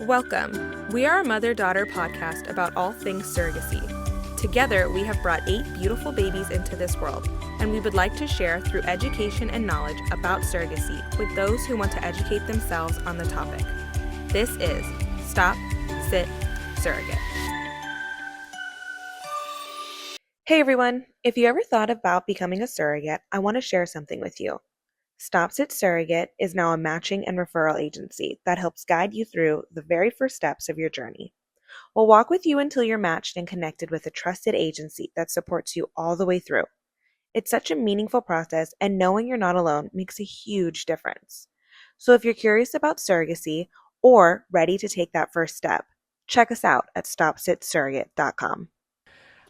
Welcome. We are a mother-daughter podcast about all things surrogacy. Together, we have brought 8 beautiful babies into this world, and we would like to share through education and knowledge about surrogacy with those who want to educate themselves on the topic. This is Stop.Sit.Surrogate. Hey everyone, if you ever thought about becoming a surrogate, I want to share something with you. Stop.Sit.Surrogate is now a matching and referral agency that helps guide you through the very first steps of your journey. We'll walk with you until you're matched and connected with a trusted agency that supports you all the way through. It's such a meaningful process, and knowing you're not alone makes a huge difference. So if you're curious about surrogacy or ready to take that first step, check us out at Stop.Sit.Surrogate.com.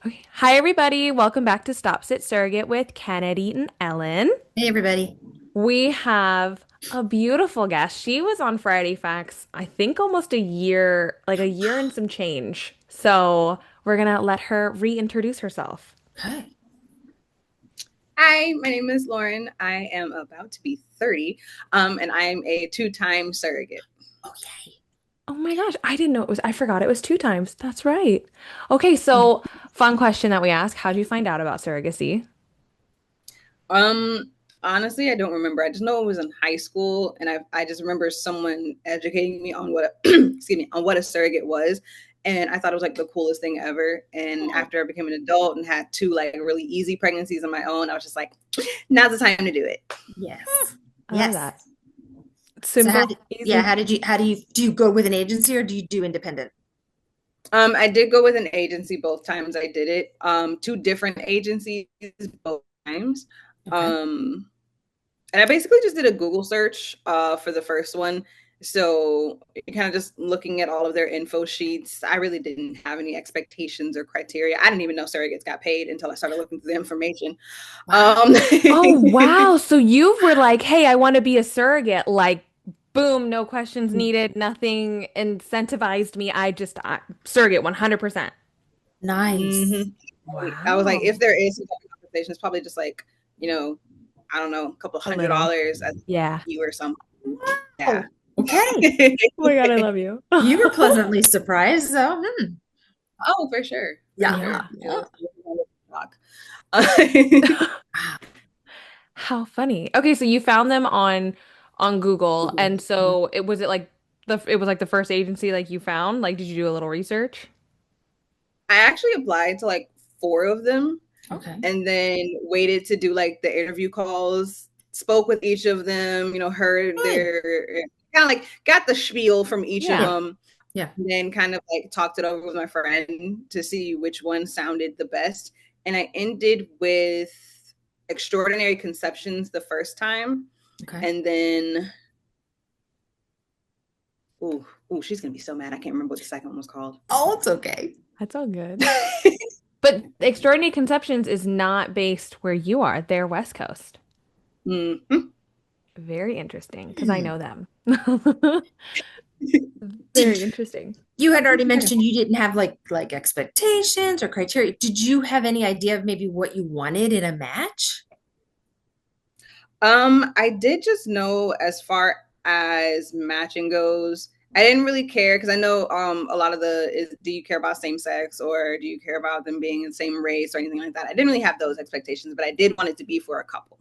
Okay. Hi everybody, welcome back to Stop.Sit.Surrogate with Kennedy and Ellen. Hey everybody. We have a beautiful guest. She was on Friday Facts, I think almost a year and some change. So we're gonna let her reintroduce herself. Hi. Hi, my name is Lauren. I am about to be 30, and I am a 2-time surrogate. Okay. Oh my gosh, I didn't know I forgot it was 2 times. That's right. Okay, so fun question that we ask. How did you find out about surrogacy? Honestly, I don't remember. I just know it was in high school, and I just remember someone educating me on what on what a surrogate was, and I thought it was like the coolest thing ever. And after I became an adult and had 2 like really easy pregnancies of my own, I was just like, now's the time to do it. Yes. I yes. love that. Simple. How do you go with an agency or do you do independent? I did go with an agency both times I did it. 2 different agencies both times. Okay. And I basically just did a Google search for the first one. So kind of just looking at all of their info sheets. I really didn't have any expectations or criteria. I didn't even know surrogates got paid until I started looking through the information. Wow. Oh, wow. So you were like, hey, I want to be a surrogate. Like, boom, no questions needed. Nothing incentivized me. Surrogate 100%. Nice. Mm-hmm. Wow. I was like, if there is some compensation, it's probably just like, I don't know, a couple $100 as you or something. Wow. Yeah. Okay. Oh my God, I love you. You were pleasantly surprised, so. Oh, for sure. Yeah. How funny. Okay, so you found them on Google, and so it was like the first agency like you found? Like, did you do a little research? I actually applied to like 4 of them. Okay. And then waited to do like the interview calls, spoke with each of them, heard their kind of like got the spiel from each of them. Yeah. And then kind of like talked it over with my friend to see which one sounded the best. And I ended with Extraordinary Conceptions the first time. Okay. And then she's gonna be so mad. I can't remember what the second one was called. Oh, it's okay. That's all good. But Extraordinary Conceptions is not based where you are. They're West Coast. Mm-hmm. Very interesting, because I know them. Very interesting. You had already mentioned you didn't have like expectations or criteria. Did you have any idea of maybe what you wanted in a match? I did just know as far as matching goes, I didn't really care because I know a lot of do you care about same sex or do you care about them being in the same race or anything like that? I didn't really have those expectations, but I did want it to be for a couple.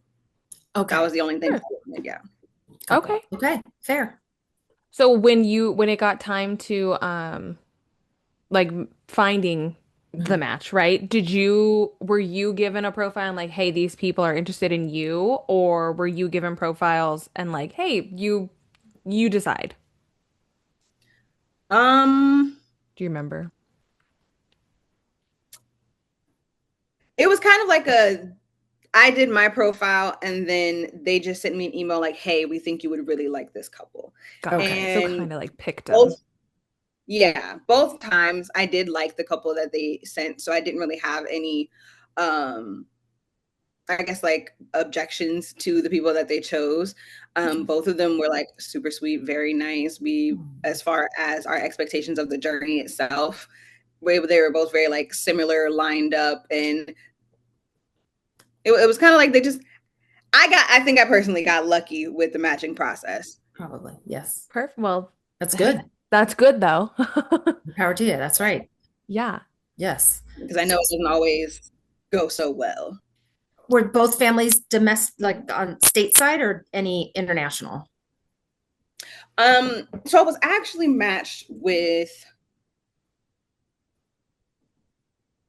Okay. That was the only thing I wanted, yeah. Okay. Okay, fair. So when it got time to like finding the match, right? Were you given a profile and like, hey, these people are interested in you, or were you given profiles and like, hey, you decide? Do you remember? It was kind of like I did my profile and then they just sent me an email like, hey, we think you would really like this couple. Okay, so kind of like picked them. Both times I did like the couple that they sent, so I didn't really have any I guess like objections to the people that they chose. Both of them were like super sweet, very nice. As far as our expectations of the journey itself, they were both very like similar, lined up, and it was kind of like I think I personally got lucky with the matching process. Probably, yes. Perfect. Well, that's good. That's good though. Power to you. That's right. Yeah. Yes. because I know it doesn't always go so well. Were both families domestic, like on stateside or any international? So I was actually matched with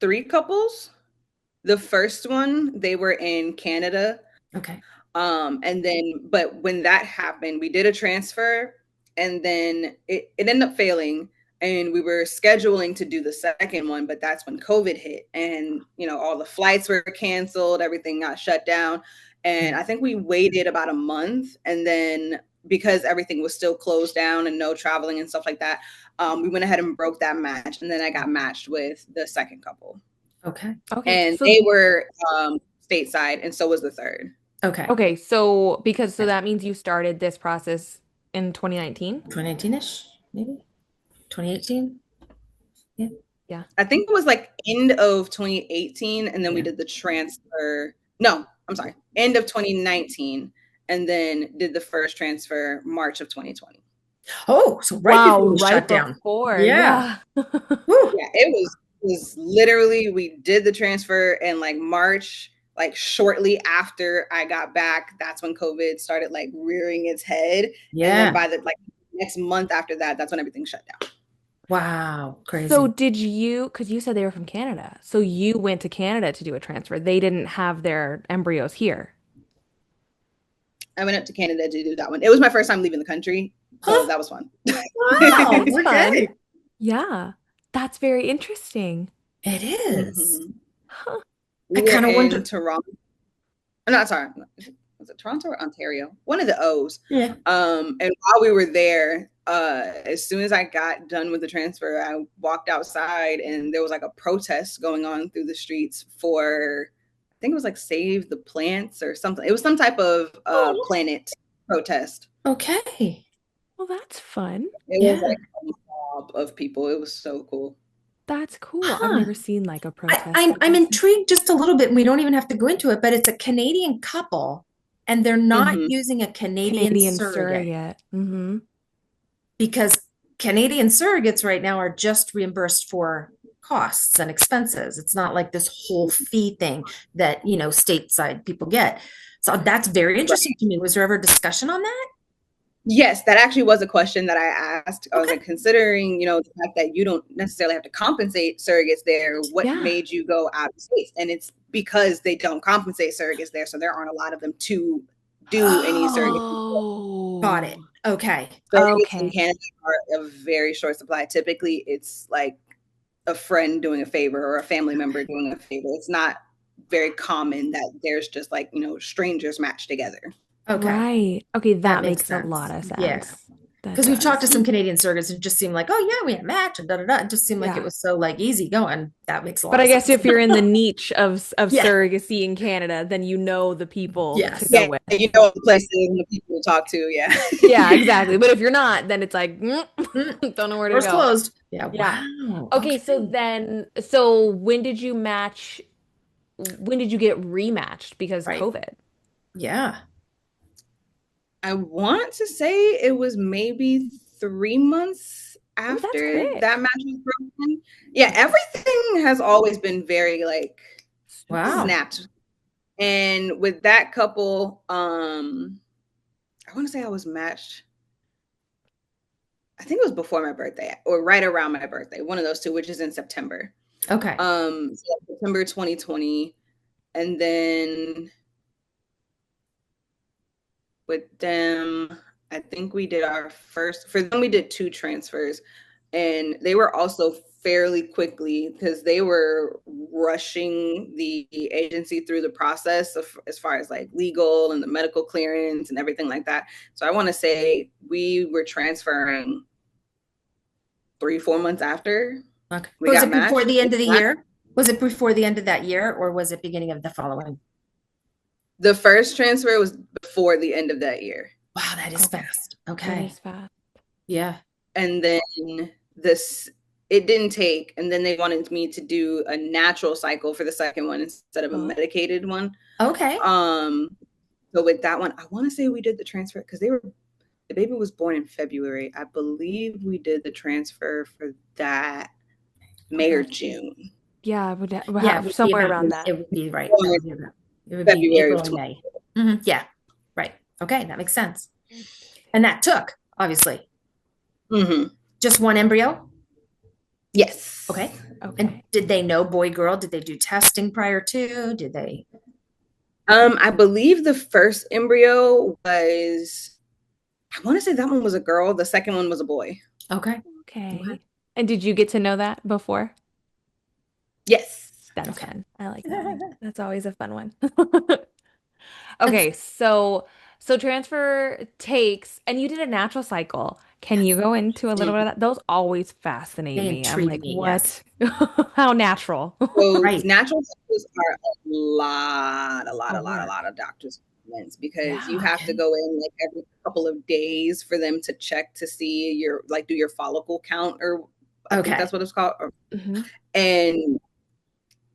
three couples. The first one, they were in Canada. Okay. And then, but when that happened, we did a transfer and then it ended up failing. And we were scheduling to do the second one, but that's when COVID hit and, all the flights were canceled, everything got shut down. And I think we waited about a month. And then because everything was still closed down and no traveling and stuff like that, we went ahead and broke that match. And then I got matched with the second couple. Okay. Okay. And they were stateside, and so was the third. Okay. Okay. So that means you started this process in 2019? 2019-ish, maybe 2018. Yeah. Yeah. I think it was like end of 2018, and then we Yeah. did the transfer. No, I'm sorry, end of 2019, and then did the first transfer March of 2020. Oh, so right Wow, before the right shutdown. before. Yeah. Yeah. Whew. Yeah, it was literally we did the transfer in like March, like shortly after I got back. That's when COVID started like rearing its head, and then Yeah. by the like next month after that, that's when everything shut down. Wow. So Crazy. because you said they were from Canada, so you went to Canada to do a transfer. They didn't have their embryos here. I went up to Canada to do that one. It was my first time leaving the country, so Huh? that was fun. Wow. That's fun. Okay. Yeah. That's very interesting. It is. Mhm. Huh. I We were kind of in wonder. Toronto. No, sorry. Was it Toronto or Ontario? One of the O's. Yeah. And while we were there, as soon as I got done with the transfer, I walked outside and there was like a protest going on through the streets for, I think it was like Save the Plants or something. It was some type of Oh, planet protest. okay. Well, that's fun. It was Yeah. like a mob of people. It was so cool. That's cool. I've Huh. never seen like a I, protest I'm like I'm this. intrigued just a little bit, and we don't even have to go into it, but it's a Canadian couple, and they're not Hmm. using a Canadian Canadian surrogate surrogate. Mm-hmm. because Canadian surrogates right now are just reimbursed for costs and expenses. It's not like this whole fee thing that, stateside people get. So that's very interesting to me. Was there ever discussion on that? Yes, that actually was a question that I asked. I was Okay. like, considering, the fact that you don't necessarily have to compensate surrogates there, what Yeah. made you go out of state? And it's because they don't compensate surrogates there, so there aren't a lot of them to do any surrogate. Got it. Oh, Okay. Surrogates in okay. Canada are a very short supply. Typically, it's like a friend doing a favor or a family member doing a favor. It's not very common that there's just like, strangers matched together. Okay. Right. Okay, That that makes makes a sense. lot of Yeah. sense. That Because we've talked to does. some Canadian surrogates, it just seemed like, oh yeah, we had a match and da da da. It just seemed like it Yeah. was so like easy going. That makes a But lot I of guess sense. if you're in the niche of Yeah. surrogacy in Canada, then you know the people to Yes. go Yeah, with. you know the places and the people to talk to. Yeah. Yeah, exactly. But if you're not, then it's like, Mm, don't know where to doors go. closed. Yeah. Yeah. Wow. Okay, Okay. so when did you match? When did you get rematched because Right. COVID? Yeah. I want to say it was maybe 3 months Oh, that's after that quick. match was broken. Yeah, everything has always been very like Wow. snapped. And with that couple, I want to say I was matched. I think it was before my birthday or right around my birthday, one of those two, which is in September. Okay. So September 2020. And then with them, I think we did our first, for them, we did two transfers. And they were also fairly quickly because they were rushing the agency through the process of, as far as like legal and the medical clearance and everything like that. So I want to say we were transferring 3, 4 months after Okay. we Was got it before matched. the end of the year? Was it before the end of that year or was it beginning of the following? The first transfer was before the end of that year. Wow, that is Okay. fast. That Okay. is fast. Yeah. And then this, it didn't take. And then they wanted me to do a natural cycle for the second one instead of a Oh, medicated one. Okay. So with that one, I want to say we did the transfer because they were the baby was born in February. I believe we did the transfer for that May or June. Yeah, Yeah, it would be somewhere about, around that. it would be right. Or It would be February of April and May. Yeah, right. Okay, that makes sense. And that took, obviously, just one embryo? Yes. Okay. And did they know boy, girl? Did they do testing prior to? Did they? I believe the first embryo was, I want to say that one was a girl. The second one was a boy. Okay. Okay. And did you get to know that before? Yes. That's fun. I like that one. That's always a fun one. Okay, so transfer takes, and you did a natural cycle. Can you go into a little bit of that? Those always fascinate They me. I'm intrigue like, me, yes. what? How natural. So Right. natural cycles are a lot of doctors' appointments because you Yeah. have to go in like every couple of days for them to check to see your, like, do your follicle count, or I think that's what it's called. And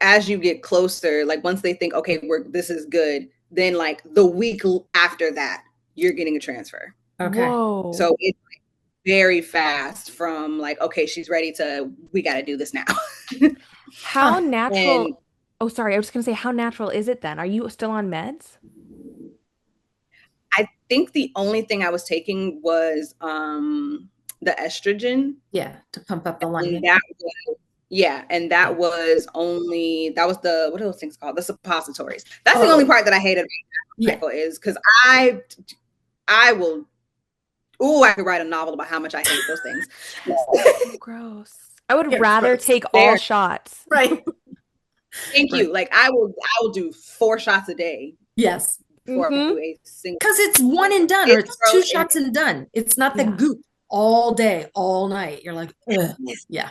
as you get closer, like once they think, okay, this is good, then like the week after that, you're getting a transfer. Okay. Whoa. So it's like very fast from like, okay, she's ready to, we got to do this now. How natural? And Oh, sorry. I was gonna say, how natural is it then? Are you still on meds? I think the only thing I was taking was the estrogen. Yeah, to pump up the And lining. that was, yeah, and that was the, what are those things called? The suppositories. That's the only part that I hated about is because I will, I could write a novel about how much I hate those things. So gross. I would rather take all shots. Right. Thank you. Like I will do 4 shots a day. Yes. Before I do a single. Because it's one and done, or it's 2 shots and done. It's not the goop all day, all night. You're like, ugh. Yeah.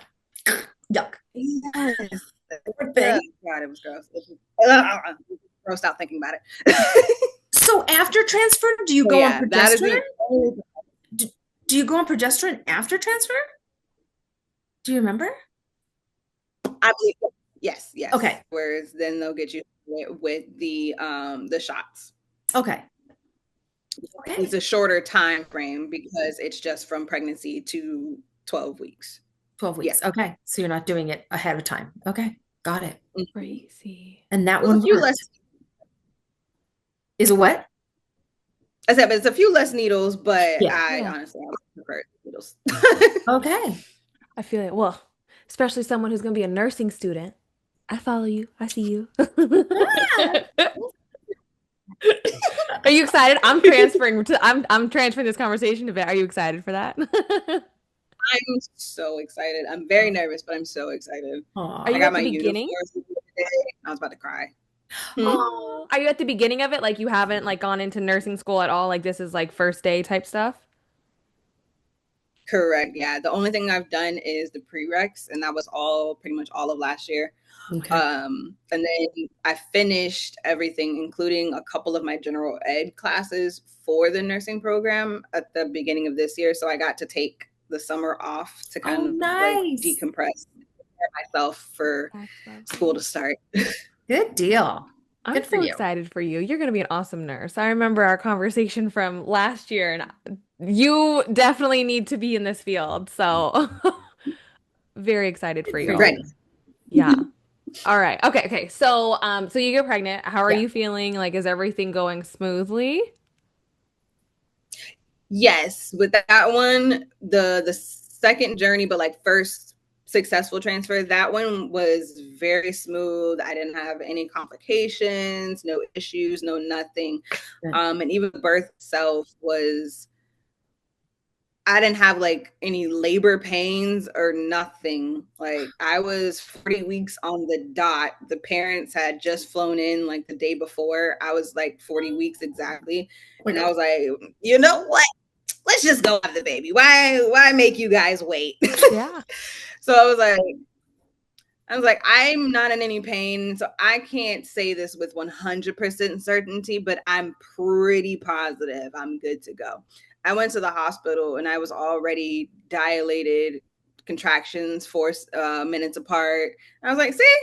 Yuck. Yes. God, it was gross. Grossed out thinking about it. So after transfer, do you go on progesterone? Do you go on progesterone after transfer? Do you remember? I believe yes. Okay. Whereas then they'll get you with the shots. Okay. It's a shorter time frame because it's just from pregnancy to 12 weeks. 12 weeks. Yeah. Okay. So you're not doing it ahead of time. Okay. Got it. Crazy. And that one is a what? I said, but it's a few less needles, but I honestly prefer needles. Okay. I feel it. Well, especially someone who's going to be a nursing student. I follow you. I see you. Are you excited? I'm transferring this conversation to Vet. Are you excited for that? I'm so excited. I'm very nervous, but I'm so excited. Are you at the beginning? I was about to cry. Oh, are you at the beginning of it? Like you haven't like gone into nursing school at all? Like this is like first day type stuff? Correct. Yeah. The only thing I've done is the prereqs, and that was pretty much all of last year. Okay. And then I finished everything, including a couple of my general ed classes for the nursing program at the beginning of this year. So I got to take the summer off to kind of like decompress myself for school to start. Good deal. I'm so excited for you. You're going to be an awesome nurse. I remember our conversation from last year, and you definitely need to be in this field. So very excited for you. Right. Yeah. All right. Okay. So, so you get pregnant. How are you feeling? Like, is everything going smoothly? Yes. With that one, the second journey, but like first successful transfer, that one was very smooth. I didn't have any complications, no issues, no nothing. And even the birth itself was, I didn't have like any labor pains or nothing. Like I was 40 weeks on the dot. The parents had just flown in like the day before. I was like 40 weeks exactly. And I was like, you know what? Let's just go have the baby. Why make you guys wait? Yeah. So I was like, I'm not in any pain. So I can't say this with 100% certainty, but I'm pretty positive I'm good to go. I went to the hospital and I was already dilated, contractions 4 minutes apart. I was like, see,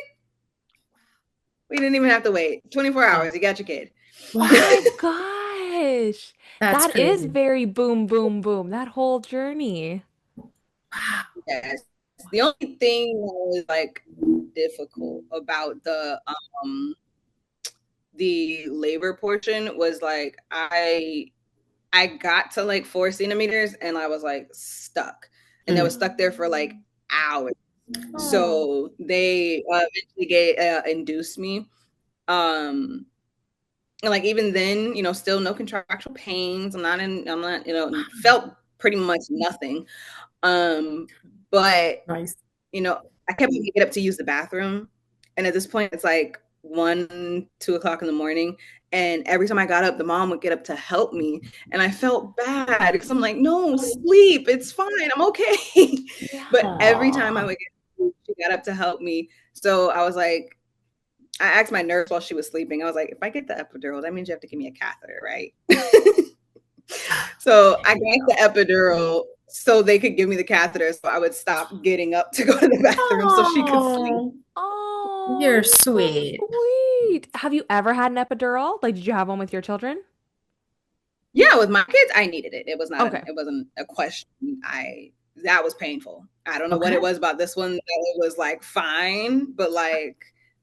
we didn't even have to wait 24 hours. You got your kid. Oh my gosh. That's That is crazy. very boom, boom, boom. That whole journey. Wow. Yes. The only thing that was like difficult about the labor portion was like I got to like 4 centimeters and I was like stuck. And I was stuck there for like hours. Oh. So they eventually induced me. Um and like even then, still no contractual pains. I'm not, felt pretty much nothing. Um, but Nice. I kept having to get up to use the bathroom. And at this point, it's like 1, 2 o'clock in the morning. And every time I got up, the mom would get up to help me. And I felt bad because I'm like, no, sleep. It's fine. I'm okay. But Yeah. every time I Aw. would get, she got up to help me. So I was like, I asked my nurse while she was sleeping, I was like, if I get the epidural, that means you have to give me a catheter, right? So I got the epidural so they could give me the catheter so I would stop getting up to go to the bathroom so she could sleep. Oh, Oh, you're you're so sweet. sweet. Have you ever had an epidural? Like, did you have one with your children? Yeah, with my kids, I needed it. Okay. It wasn't a question. I That was painful. I don't know what it Okay. was about this one that it was like fine, but like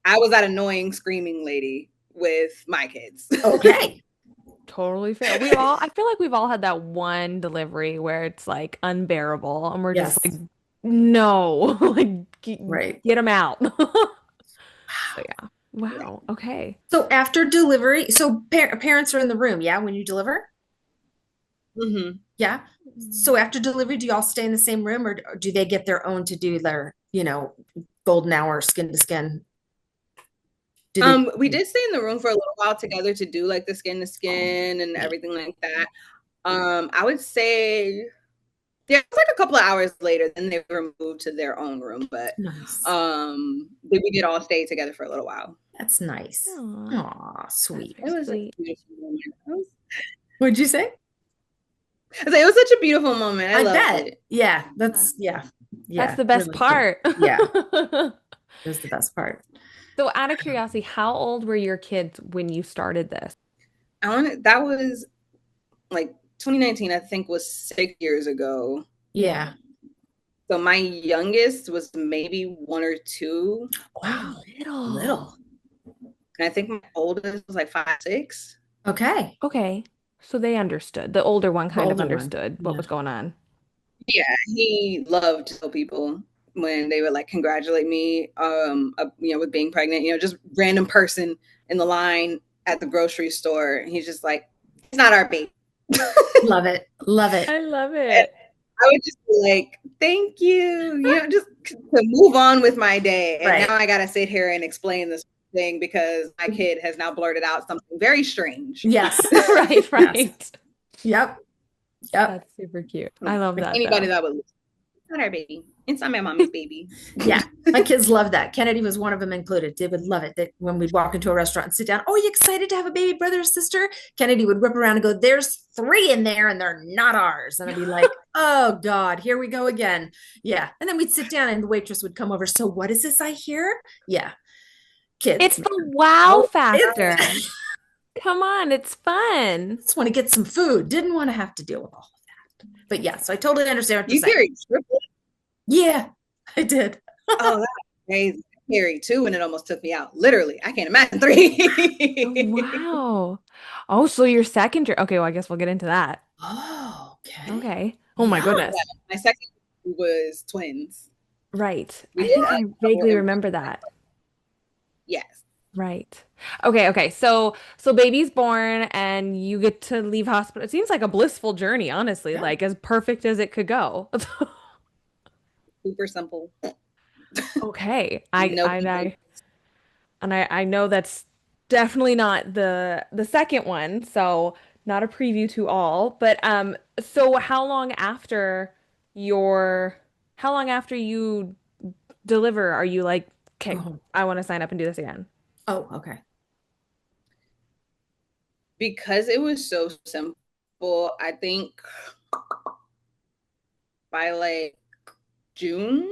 I was that annoying screaming lady with my kids. Okay. Totally fair. I feel like we've all had that one delivery where it's like unbearable and we're just like, Yes. no, like Right. get them out. So Wow. yeah. Wow. Okay. So after delivery, so parents are in the room, yeah, when you deliver? Hmm. Yeah. So after delivery, do you all stay in the same room or do they get their own to do their, golden hour skin to skin? Do they? We did stay in the room for a little while together to do like the skin to skin and Neat. everything like that. I would say, yeah, it was like a couple of hours later, then they were moved to their own room, but Nice. we did all stay together for a little while. That's nice. Aw, Aw, that's sweet. It very was a sweet. beautiful moment. What'd you say? It was such a beautiful moment. I I loved bet. it. Yeah, Yeah. That's yeah, the best really cute. part. Yeah, it was the best part. So out of curiosity, how old were your kids when you started this? That was like 2019, I think was 6 years ago. Yeah. So my youngest was maybe 1 or 2. Oh, Wow. little. Little. And I think my oldest was like 5, 6. Okay. Okay. So they understood. The older one The kind of older one. understood what Yeah. was going on. Yeah, he loved to tell people when they would like congratulate me, with being pregnant. Just random person in the line at the grocery store. And he's just like, "It's not our baby." Love it. Love it. I love And it. I would just be like, "Thank you," just to move on with my day. And now Right. I got to sit here and explain this thing because my kid has now blurted out something very strange. Yes. Right, Yes. right. Yep. Yep. That's super cute. I love Like that anybody though. that would, it's not our baby. It's not my mommy's baby. Yeah. My kids love that. Kennedy was one of them included. They would love it that when we'd walk into a restaurant and sit down, oh, you excited to have a baby brother or sister? Kennedy would rip around and go, there's 3 in there and they're not ours. And I'd be like, oh God, here we go again. Yeah. And then we'd sit down and the waitress would come over. So what is this I hear? Yeah. It's Kids. the wow Oh, factor. it's Come on, it's fun. just want to get some food. Didn't want to have to deal with all of that. But yeah, so I totally understand what you're You saying. carried triplets? Yeah, I did. Oh, that's crazy. I carried 2 and it almost took me out. Literally, I can't imagine 3. Oh, wow. Oh, so your second year. Okay, well, I guess we'll get into that. Oh, okay. Okay. Oh my Yeah. goodness. My second was twins. Right. We I did think I a double vaguely embryo. remember that. Yes. Right. Okay, so baby's born and you get to leave hospital. It seems like a blissful journey, honestly, Yeah. like as perfect as it could go. Super simple. Okay. No people. I know that's definitely not the second one, so not a preview to all. But so your how long after you deliver are you like, okay, Oh, I want to sign up and do this again? oh, okay. Because it was so simple, I think by like June,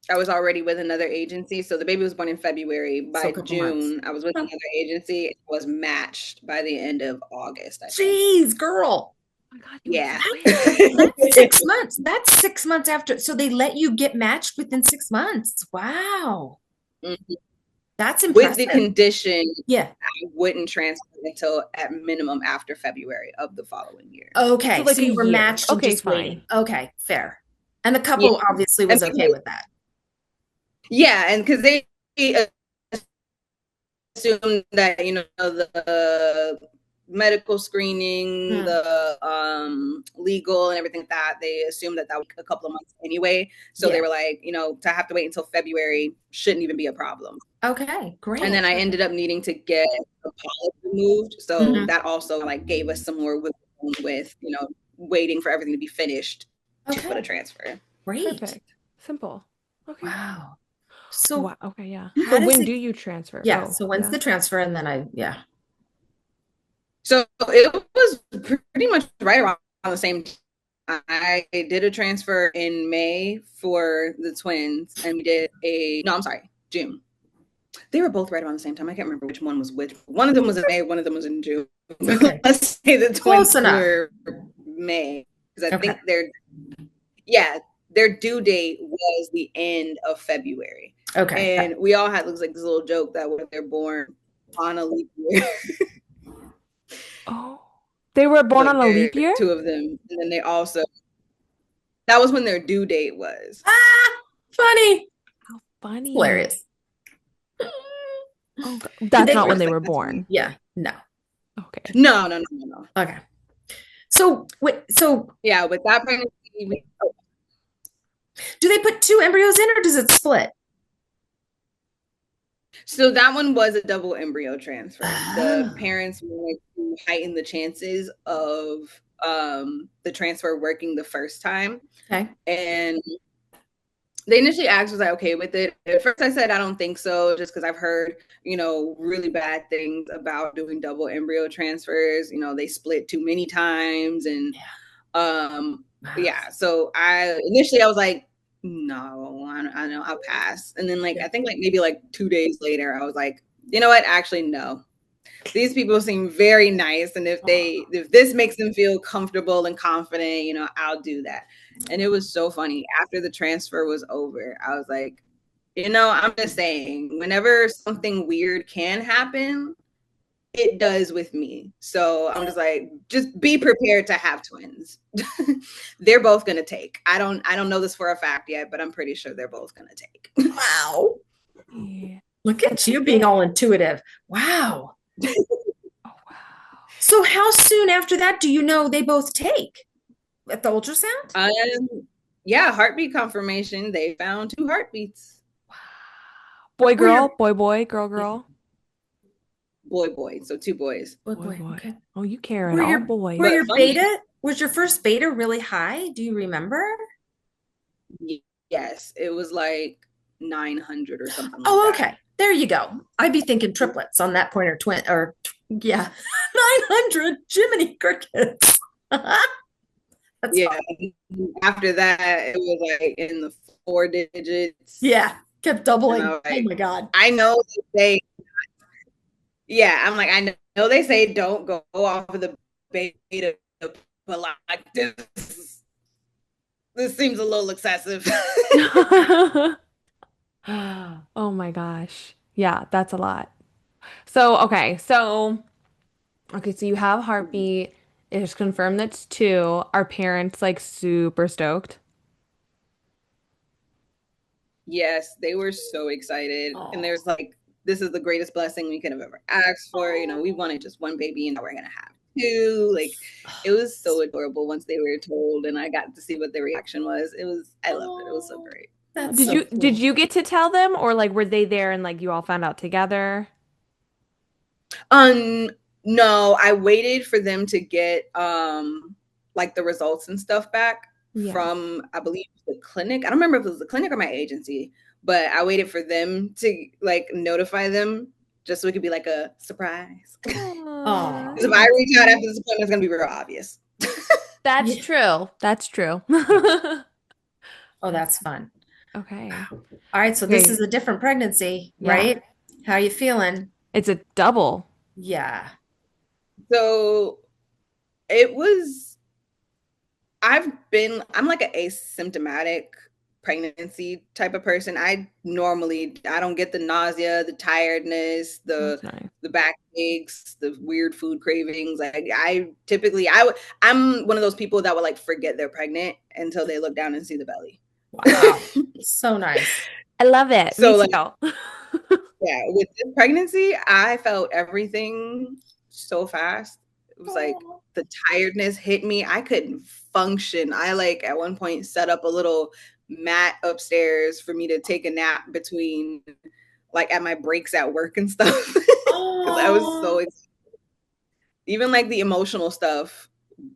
I was already with another agency. So the baby was born in February. So a By couple months. June, I was with Oh, another agency. It was matched by the end of August, I think. geez, girl. Oh my God, you went Yeah. so quick. That's 6 months. That's 6 months after. So they let you get matched within 6 months. Wow. Mhm. That's With the impressive. condition Yeah. I wouldn't transfer until at minimum after February of the following year. So Okay. like So a you were year. matched and Okay, just fine. waiting. Okay. Fair. And the Yeah. couple obviously And was okay with that. yeah, and because they assumed that, you know, the medical screening, the legal and everything like that, they assumed that was a couple of months anyway. So Yeah. they were like, you know, to have to wait until February shouldn't even be a problem. Okay. Great. And then I ended up needing to get the polyp removed. So Mhm. that also like gave us some more wiggle room with, you know, waiting for everything to be finished to put a Okay. transfer. Great. Perfect. Simple. Okay. Wow. So Wow. Okay, yeah. how So does when it, do you transfer? yeah. Oh, So when's yeah. the transfer? And then yeah. So it was pretty much right around the same time. I did a transfer in May for the twins, and we did June. They were both right around the same time. I can't remember which one was which. One of them was in May, one of them was in June. Okay. Let's say the Close twins enough. were May, because I Okay. think their due date was the end of February. Okay. And we all had, looks like this little joke that when they're born on a leap year. Oh, they were born Like on a leap year? two of them, and then they also, that was when their due date was. Ah, funny. How funny. Hilarious. Oh, Did that's they not when First, they like, were that's when, born. Yeah. No. Okay. no. Okay. So wait, so Yeah, with that pregnancy, do they put two embryos in or does it split? so that one was a double embryo transfer. The Oh, parents wanted to heighten the chances of the transfer working the first time. okay. And they initially asked, was I okay with it? At first I said I don't think so, just because I've heard, you know, really bad things about doing double embryo transfers. You know, they split too many times, and yeah. So I was like, no, I know, I'll pass. And then like I think like maybe like 2 days later, I was like, you know what? Actually, no. These people seem very nice, and if this makes them feel comfortable and confident, you know, I'll do that. And it was so funny. After the transfer was over, I was like, you know, I'm just saying, whenever something weird can happen, it does with me. So I'm just like, just be prepared to have twins. They're both gonna take. I don't know this for a fact yet, but I'm pretty sure they're both gonna take. Wow. Yeah. Look at you being all intuitive. Wow. Oh, wow. So how soon after that do you know they both take? At the ultrasound? Yeah, heartbeat confirmation. They found two heartbeats. Boy, Were your girl, boy, boy, girl, girl. Boy. So two boys. boy, Boy, boy. boy. Okay. Oh, you Karen, Were all your boys. were But your funny, beta, was your first beta really high? Do you remember? yes, it was like 900 or something like Oh, that. okay. There you go. I'd be thinking triplets on that point, or twin, or yeah, 900 Jiminy Crickets. That's Yeah. funny. After that, it was like in the 4 digits. Yeah, kept And doubling. I was Oh like, my God. I know they say, yeah, I'm like, I know they say don't go off of the beta, but like this seems a little excessive. Oh my gosh. Yeah, that's a lot. So you have heartbeat. It's confirmed that's two. Are parents like super stoked? Yes, they were so excited. And Oh. there's like, this is the greatest blessing we could have ever asked for. You know, we wanted just one baby and now we're going to have two. Like, it was so adorable once they were told and I got to see what their reaction was. I loved it. It was so great. That's Did so you cool. get to tell them or like were they there and like you all found out together? Um, no, I waited for them to get like the results and stuff back Yeah. from, I believe, the clinic. I don't remember if it was the clinic or my agency, but I waited for them to like notify them just so it could be like a surprise. Oh, Because if I reach out after this appointment, it's gonna be real obvious. That's yeah. true. That's true. Oh, that's fun. Okay. All right, so this Okay. is a different pregnancy, Yeah. right? How you feeling? It's a double. Yeah. So it was, I'm like an asymptomatic pregnancy type of person. I don't get the nausea, the tiredness, That's nice. the back aches, the weird food cravings. Like I'm one of those people that would like forget they're pregnant until they look down and see the belly. Wow. So nice. I love it. Me So like, too. yeah, with this pregnancy, I felt everything so fast. It was like Oh. the tiredness hit me. I couldn't function. I like at one point set up a little mat upstairs for me to take a nap between like at my breaks at work and stuff because I was so Oh. even like the emotional stuff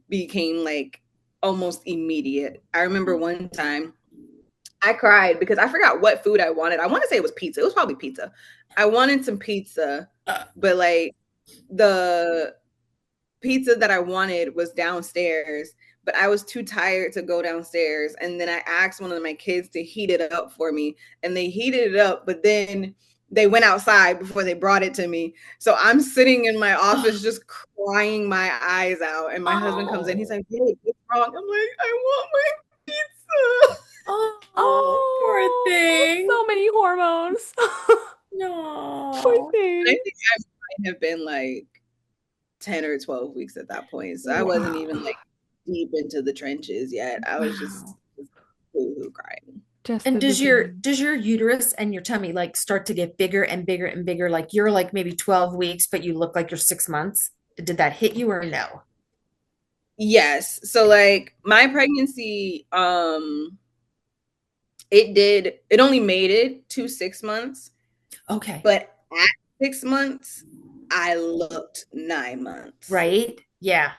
became like almost immediate. I remember one time I cried because I forgot what food I wanted. I want to say it was pizza. It was probably pizza. I wanted some pizza, but like the pizza that I wanted was downstairs, but I was too tired to go downstairs. And then I asked one of my kids to heat it up for me, and they heated it up, but then they went outside before they brought it to me. So I'm sitting in my office just crying my eyes out. And my husband comes in. He's Oh. like, "Hey, what's wrong?" I'm like, "I want my pizza." Oh, poor Oh, thing. so many hormones. Poor No. I thing. think I might have been like 10 or 12 weeks at that point. So I wasn't even Wow. like deep into the trenches yet. I was Wow. just boo-hoo crying. Just And the beginning. does your uterus and your tummy like start to get bigger and bigger and bigger? Like you're like maybe 12 weeks, but you look like you're 6 months. Did that hit you or no? Yes. So like my pregnancy, it only made it to 6 months, Okay. but at 6 months, I looked 9 months. Right? Yeah.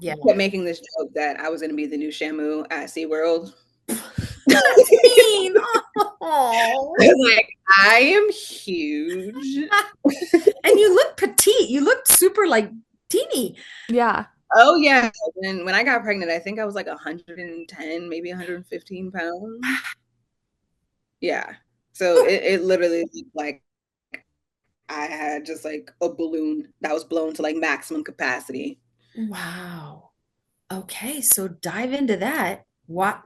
Yeah. I kept making this joke that I was going to be the new Shamu at SeaWorld. That's mean. Oh. Like, I am huge. And you look petite. You look super like teeny. Yeah. Oh yeah. And when I got pregnant, I think I was like 110, maybe 115 pounds. Yeah. So it literally looked like I had just like a balloon that was blown to like maximum capacity. Wow. Okay, so dive into that. Why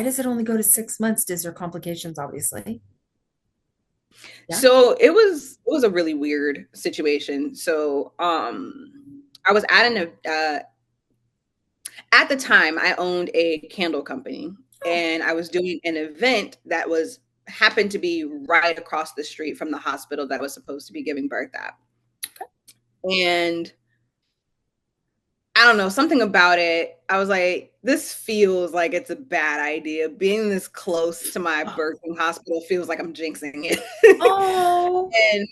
does it only go to 6 months? Is there complications, obviously? Yeah. So it was a really weird situation. So I was at the time I owned a candle company, Oh, and I was doing an event that was happened to be right across the street from the hospital that I was supposed to be giving birth at. And I don't know, something about it. I was like, this feels like it's a bad idea. Being this close to my birthing hospital feels like I'm jinxing it. oh, And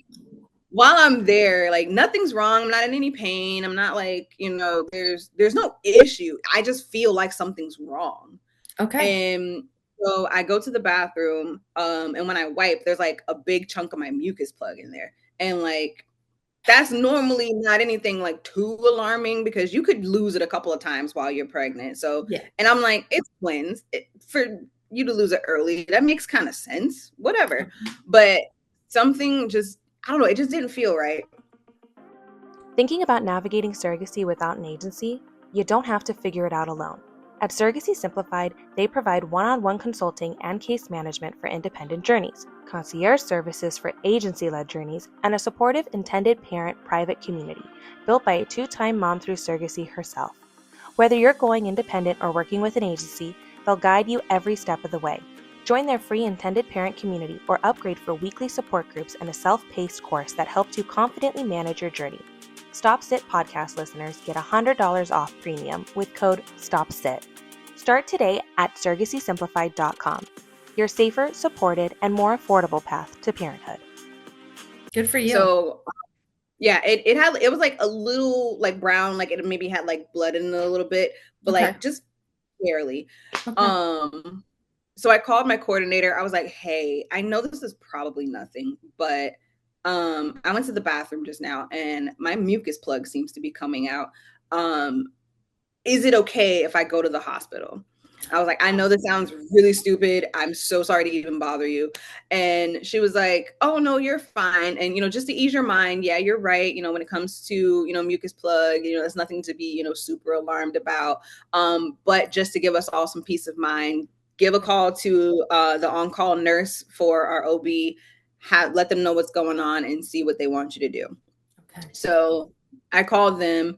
while I'm there, like nothing's wrong. I'm not in any pain. I'm not like, there's no issue. I just feel like something's wrong. okay. And so I go to the bathroom, and when I wipe, there's like a big chunk of my mucus plug in there. And like that's normally not anything like too alarming because you could lose it a couple of times while you're pregnant. So, Yeah. and I'm like, it's twins. For you to lose it early, that makes kind of sense. Whatever. But something just, I don't know, it just didn't feel right. Thinking about navigating surrogacy without an agency? You don't have to figure it out alone. At Surrogacy Simplified, they provide one-on-one consulting and case management for independent journeys, concierge services for agency-led journeys, and a supportive intended parent private community built by a two-time mom through surrogacy herself. Whether you're going independent or working with an agency, they'll guide you every step of the way. Join their free intended parent community or upgrade for weekly support groups and a self-paced course that helps you confidently manage your journey. Stop.Sit podcast listeners get $100 off premium with code STOPSIT. Start today at surrogacysimplified.com. Your safer, supported, and more affordable path to parenthood. Good for you. So yeah, it was like a little like brown, like it maybe had like blood in it a little bit, but Okay. like just barely. Okay. So I called my coordinator. I was like, hey, I know this is probably nothing, but I went to the bathroom just now and my mucus plug seems to be coming out. Is it okay if I go to the hospital? I was like, I know this sounds really stupid. I'm so sorry to even bother you. And she was like, oh, no, you're fine. And, just to ease your mind, yeah, you're right. When it comes to, mucus plug, there's nothing to be, super alarmed about. But just to give us all some peace of mind, give a call to the on-call nurse for our OB, let them know what's going on and see what they want you to do. Okay. So I called them,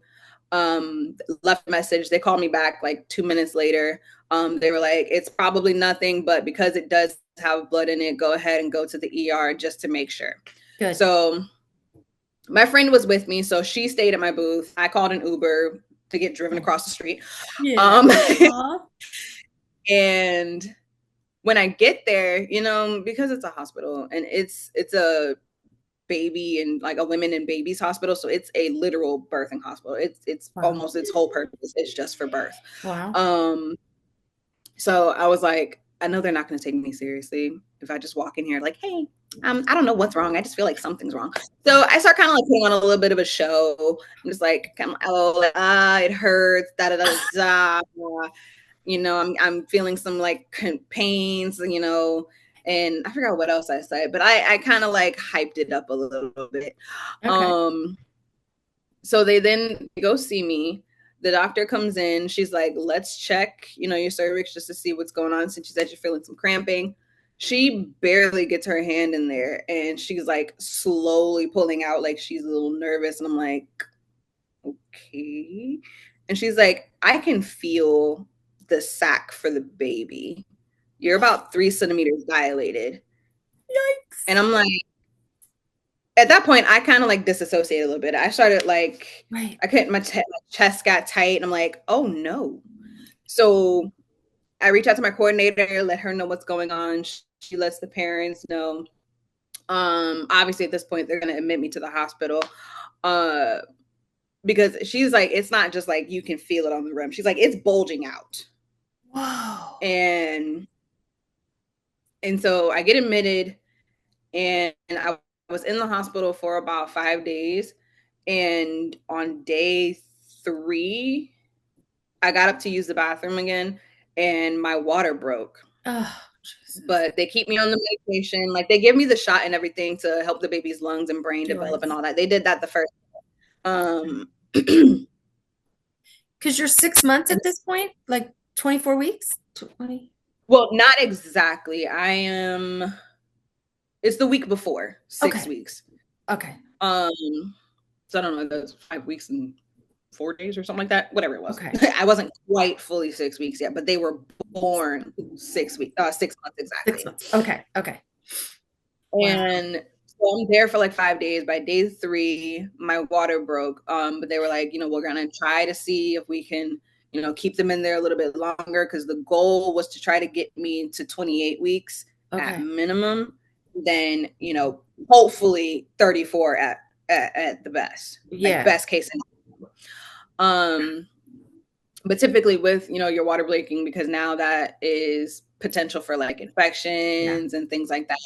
left a message. They called me back like 2 minutes later. They were like, it's probably nothing, but because it does have blood in it, go ahead and go to the ER just to make sure. Good. So my friend was with me, so she stayed at my booth. I called an Uber to get driven across the street. Yeah. And when I get there, because it's a hospital and it's a baby and like a women and babies hospital, so it's a literal birthing hospital. It's Wow. almost its whole purpose is just for birth. Wow. So I was like, I know they're not going to take me seriously if I just walk in here like, hey, I don't know what's wrong. I just feel like something's wrong. So I start kind of like putting on a little bit of a show. I'm just like, it hurts, da da da da. I'm feeling some like pains, and I forgot what else I said, but I kind of like hyped it up a little bit. Okay. So they then go see me. The doctor comes in. She's like, let's check, your cervix just to see what's going on since you said you're feeling some cramping. She barely gets her hand in there and she's like slowly pulling out like she's a little nervous. And I'm like, okay. And she's like, I can feel the sac for the baby. You're about 3 centimeters dilated. Yikes. And I'm like, at that point, I kind of like disassociated a little bit. I started like, right. I couldn't, my chest got tight. And I'm like, oh no. So I reach out to my coordinator, let her know what's going on. She lets the parents know. Obviously at this point, they're going to admit me to the hospital. Because she's like, it's not just like you can feel it on the rim. She's like, it's bulging out. Wow. And so I get admitted and I was in the hospital for about 5 days. And on day 3, I got up to use the bathroom again and my water broke. Oh, Jesus. But they keep me on the medication. Like they give me the shot and everything to help the baby's lungs and brain develop and all that. They did that the first. Because you're 6 months at this point, like 24 weeks? 20? Well, not exactly. It's the week before, 6 Okay. weeks. Okay. So I don't know, that's 5 weeks and 4 days or something like that, whatever it was. Okay. I wasn't quite fully 6 weeks yet, but they were born 6 weeks, 6 months exactly. 6 months. Okay. Okay. And so I'm there for like 5 days. By day 3, my water broke. But they were like, we're gonna try to see if we can, keep them in there a little bit longer because the goal was to try to get me to 28 weeks at minimum. Then, hopefully 34 at the best. Yeah. Like best case scenario. But typically with, your water breaking, because now that is potential for like infections and things like that.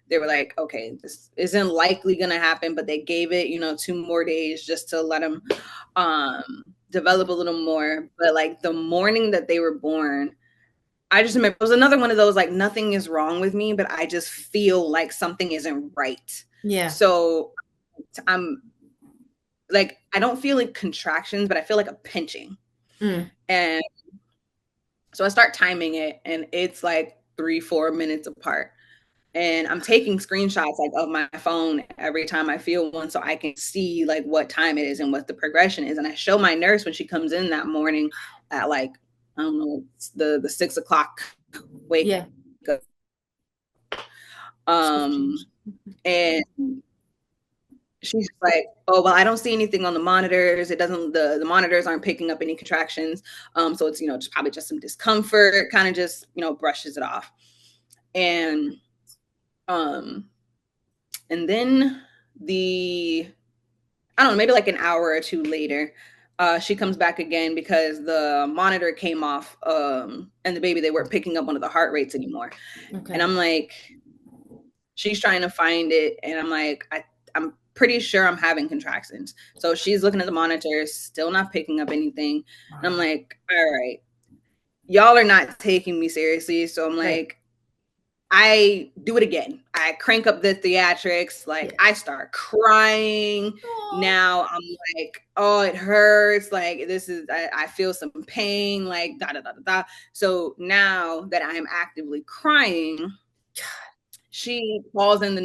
They were like, okay, this isn't likely going to happen, but they gave it, 2 more days just to let them develop a little more. But like the morning that they were born, I just remember it was another one of those, like nothing is wrong with me, but I just feel like something isn't right. Yeah. So I'm like, I don't feel like contractions, but I feel like a pinching. And so I start timing it and it's like 3-4 minutes apart. And I'm taking screenshots like of my phone every time I feel one so I can see like what time it is and what the progression is. And I show my nurse when she comes in that morning at like, I don't know, the 6 o'clock wake up. And she's like, oh, well, I don't see anything on the monitors. It doesn't, the monitors aren't picking up any contractions. So it's, just probably just some discomfort, kind of just, brushes it off. And then I don't know, maybe like an hour or 2 later, she comes back again because the monitor came off, and the baby, they weren't picking up one of the heart rates anymore. Okay. And I'm like, she's trying to find it. And I'm like, I'm pretty sure I'm having contractions. So she's looking at the monitor, still not picking up anything. And I'm like, all right, y'all are not taking me seriously. So I'm Right. like, I do it again. I crank up the theatrics. Like, I start crying. Aw. Now I'm like, oh, it hurts. Like, I feel some pain. Like, da da da da da. So now that I am actively crying, she calls in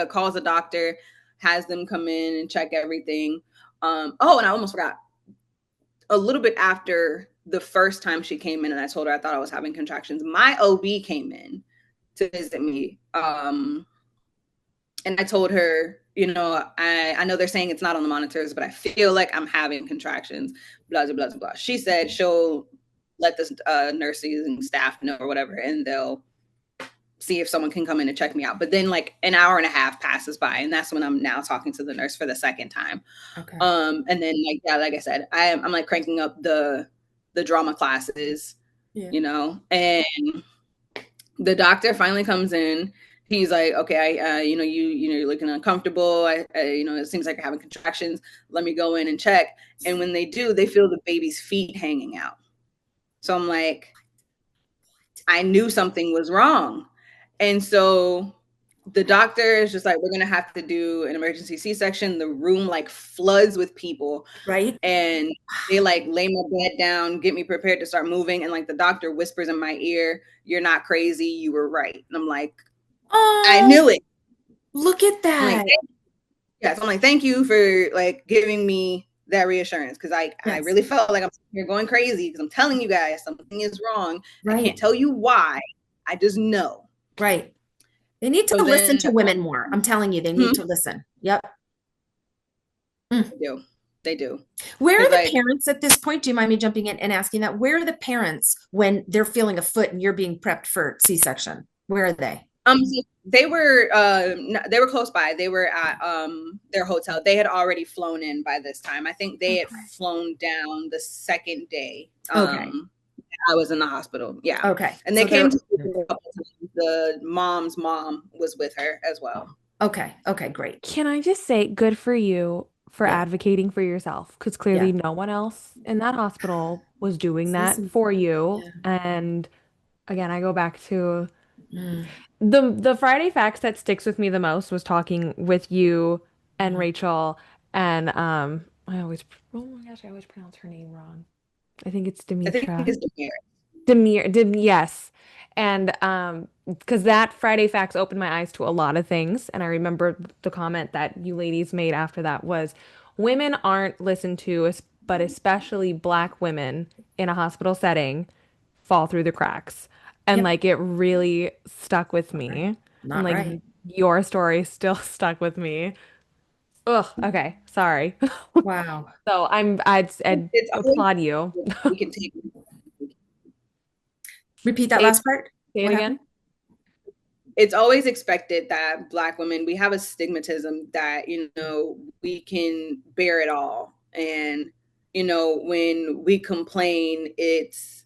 calls the doctor, has them come in and check everything. Oh, and I almost forgot. A little bit after the first time she came in and I told her I thought I was having contractions, my OB came in to visit me. And I told her, I know they're saying it's not on the monitors, but I feel like I'm having contractions, blah, blah, blah, blah. She said she'll let the nurses and staff know or whatever, and they'll see if someone can come in and check me out. But then like an hour and a half passes by, and that's when I'm now talking to the nurse for the second time. Okay. And then like I said, I'm like cranking up the drama classes, and the doctor finally comes in. He's like, okay, you're looking uncomfortable. It seems like you're having contractions. Let me go in and check. And when they do, they feel the baby's feet hanging out. So I'm like, I knew something was wrong. And so the doctor is just like, we're going to have to do an emergency C-section. The room like floods with people. Right. And they like lay my bed down, get me prepared to start moving. And like the doctor whispers in my ear, you're not crazy. You were right. And I'm like, oh, I knew it. Look at that. I'm like, I'm like, thank you for like giving me that reassurance. Cause I really felt like you're going crazy because I'm telling you guys something is wrong. Right. I can't tell you why. I just know. Right. They need to listen to women more. I'm telling you, they need to listen. Yep. They do. Where are the parents at this point? Do you mind me jumping in and asking that? Where are the parents when they're feeling a foot and you're being prepped for C-section? Where are they? So they were close by. They were at their hotel. They had already flown in by this time. I think they had flown down the second day. Okay. I was in the hospital. Yeah. Okay. And they came to a couple times. The mom's mom was with her as well. Okay. Okay, great. Can I just say good for you for advocating for yourself? Because clearly no one else in that hospital was doing that for you. And again, I go back to the Friday facts that sticks with me the most was talking with you and Rachel and I always pronounce her name wrong. I think it's Demetra. I think it's Demir, yes. And because that Friday facts opened my eyes to a lot of things. And I remember the comment that you ladies made after that was women aren't listened to, but especially Black women in a hospital setting fall through the cracks. And like it really stuck with me. Not and like your story still stuck with me. Ugh, okay, sorry. Wow. So I'd applaud you. We can take Repeat that last part. Say it again. It's always expected that Black women, we have a stigmatism that, we can bear it all. And, when we complain, it's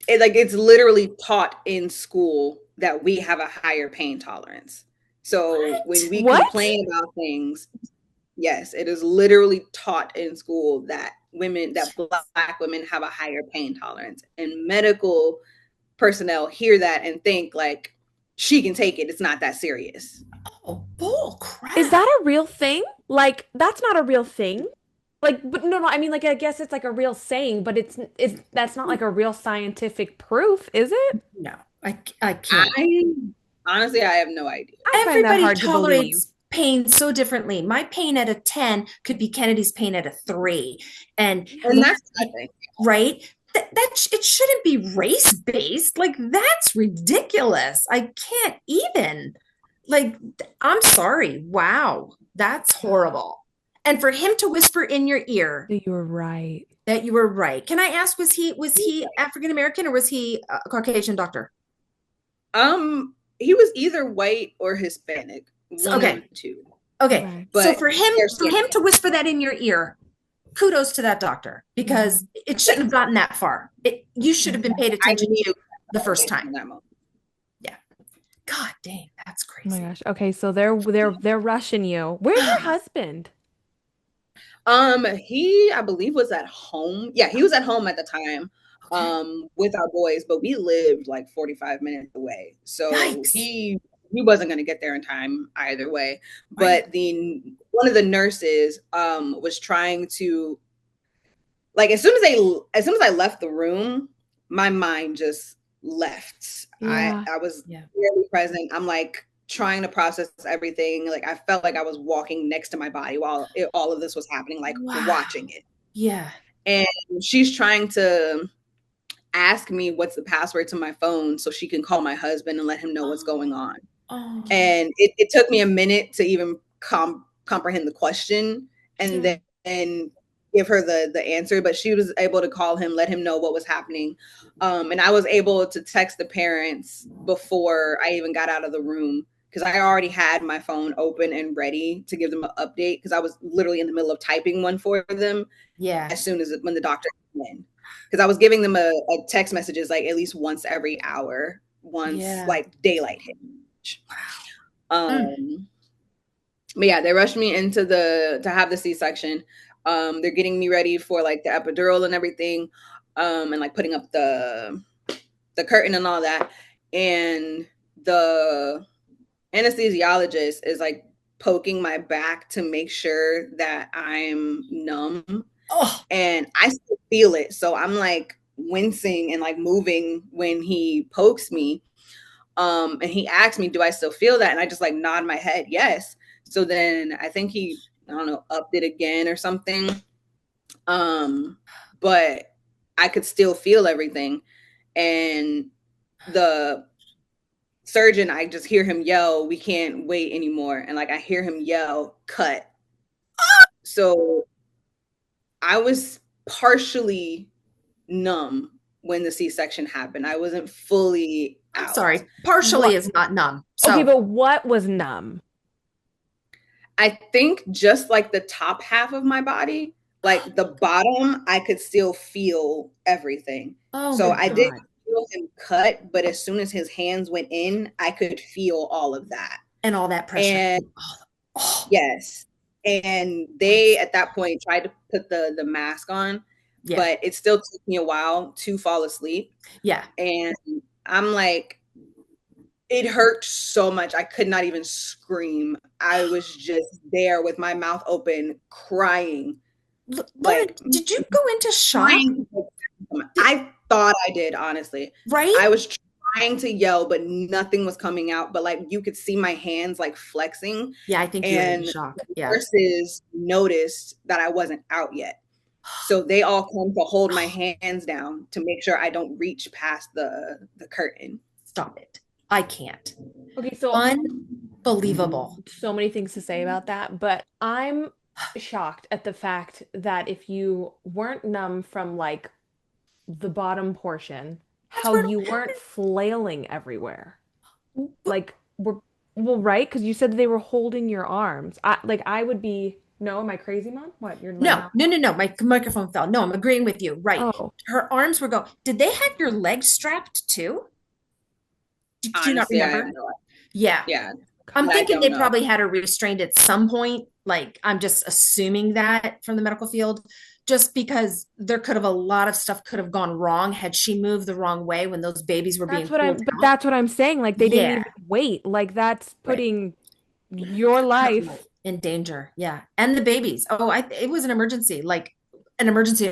literally taught in school that we have a higher pain tolerance. So when we complain about things, yes, it is literally taught in school that Black women have a higher pain tolerance, and medical personnel hear that and think like, she can take it. It's not that serious. Oh, bull crap. Is that a real thing? Like, that's not a real thing. Like, but no, I mean, like, I guess it's like a real saying, but that's not like a real scientific proof, is it? No, I can't. Honestly, I have no idea. Everybody tolerates pain so differently. My pain at a 10 could be Kennedy's pain at a 3. And that's nothing. Right? It shouldn't be race-based. Like, that's ridiculous. I can't even. Like, I'm sorry. Wow. That's horrible. And for him to whisper in your ear that you were right. That you were right. Can I ask, was he African American or was he a Caucasian doctor? He was either white or Hispanic. One of the two. Okay. Right. But so for him to whisper that in your ear, kudos to that doctor, because it shouldn't have gotten that far. You should have been paid attention to the first time. Yeah. God dang, that's crazy. Oh my gosh. Okay, so they're rushing you. Where's your husband? He, I believe, was at home. Yeah, he was at home at the time, with our boys, but we lived like 45 minutes away. So Yikes. he wasn't gonna get there in time either way. Right. But one of the nurses was trying to, like, as soon as I left the room, my mind just left. Yeah. I was really present. I'm like trying to process everything. Like I felt like I was walking next to my body while all of this was happening, like watching it. Yeah. And she's trying to ask me what's the password to my phone so she can call my husband and let him know what's going on. Oh. And it took me a minute to even comprehend the question and then give her the answer, but she was able to call him, let him know what was happening. And I was able to text the parents before I even got out of the room because I already had my phone open and ready to give them an update because I was literally in the middle of typing one for them. Yeah. As soon as when the doctor came in, because I was giving them a text messages like at least once every hour, once like daylight hit. But yeah, they rushed me into to have the C-section. They're getting me ready for like the epidural and everything, and like putting up the curtain and all that. And the anesthesiologist is like poking my back to make sure that I'm numb. And I still feel it. So I'm like wincing and like moving when he pokes me. And he asked me, do I still feel that? And I just like nod my head, yes. So then I think he, I don't know, upped it again or something. But I could still feel everything. And the surgeon, I just hear him yell, we can't wait anymore. And like I hear him yell, cut. So I was partially numb when the C-section happened. I wasn't fully out. I'm sorry, partially is not numb. So. Okay, but what was numb? I think just like the top half of my body, like the bottom, I could still feel everything. So I didn't feel him cut, but as soon as his hands went in, I could feel all of that. And all that pressure. And yes. And they, at that point, tried to put the mask on, but it still took me a while to fall asleep. Yeah. And I'm like, it hurt so much. I could not even scream. I was just there with my mouth open, crying. Like, did you go into shock? I thought I did, honestly. Right? I was trying to yell, but nothing was coming out. But like you could see my hands like flexing. Yeah, I think you were in shock. The nurses noticed that I wasn't out yet. So they all come to hold my hands down to make sure I don't reach past the curtain. Stop it. I can't. Okay, so unbelievable. So many things to say about that, but I'm shocked at the fact that if you weren't numb from like the bottom portion, how you weren't flailing everywhere. Like well, right? Because you said they were holding your arms. I would be. No, am I crazy, Mom? What? You're no. My microphone fell. No, I'm agreeing with you. Right. Oh. Her arms were going. Did they have your legs strapped too? Did you not remember? Yeah. I'm thinking they probably had her restrained at some point. Like, I'm just assuming that from the medical field, just because there could have a lot of stuff could have gone wrong had she moved the wrong way when those babies were being pulled out. But that's what I'm saying. Like, they didn't even wait. Like, that's putting your life in danger. Yeah. And the babies. Oh, it was an emergency. Like, an emergency,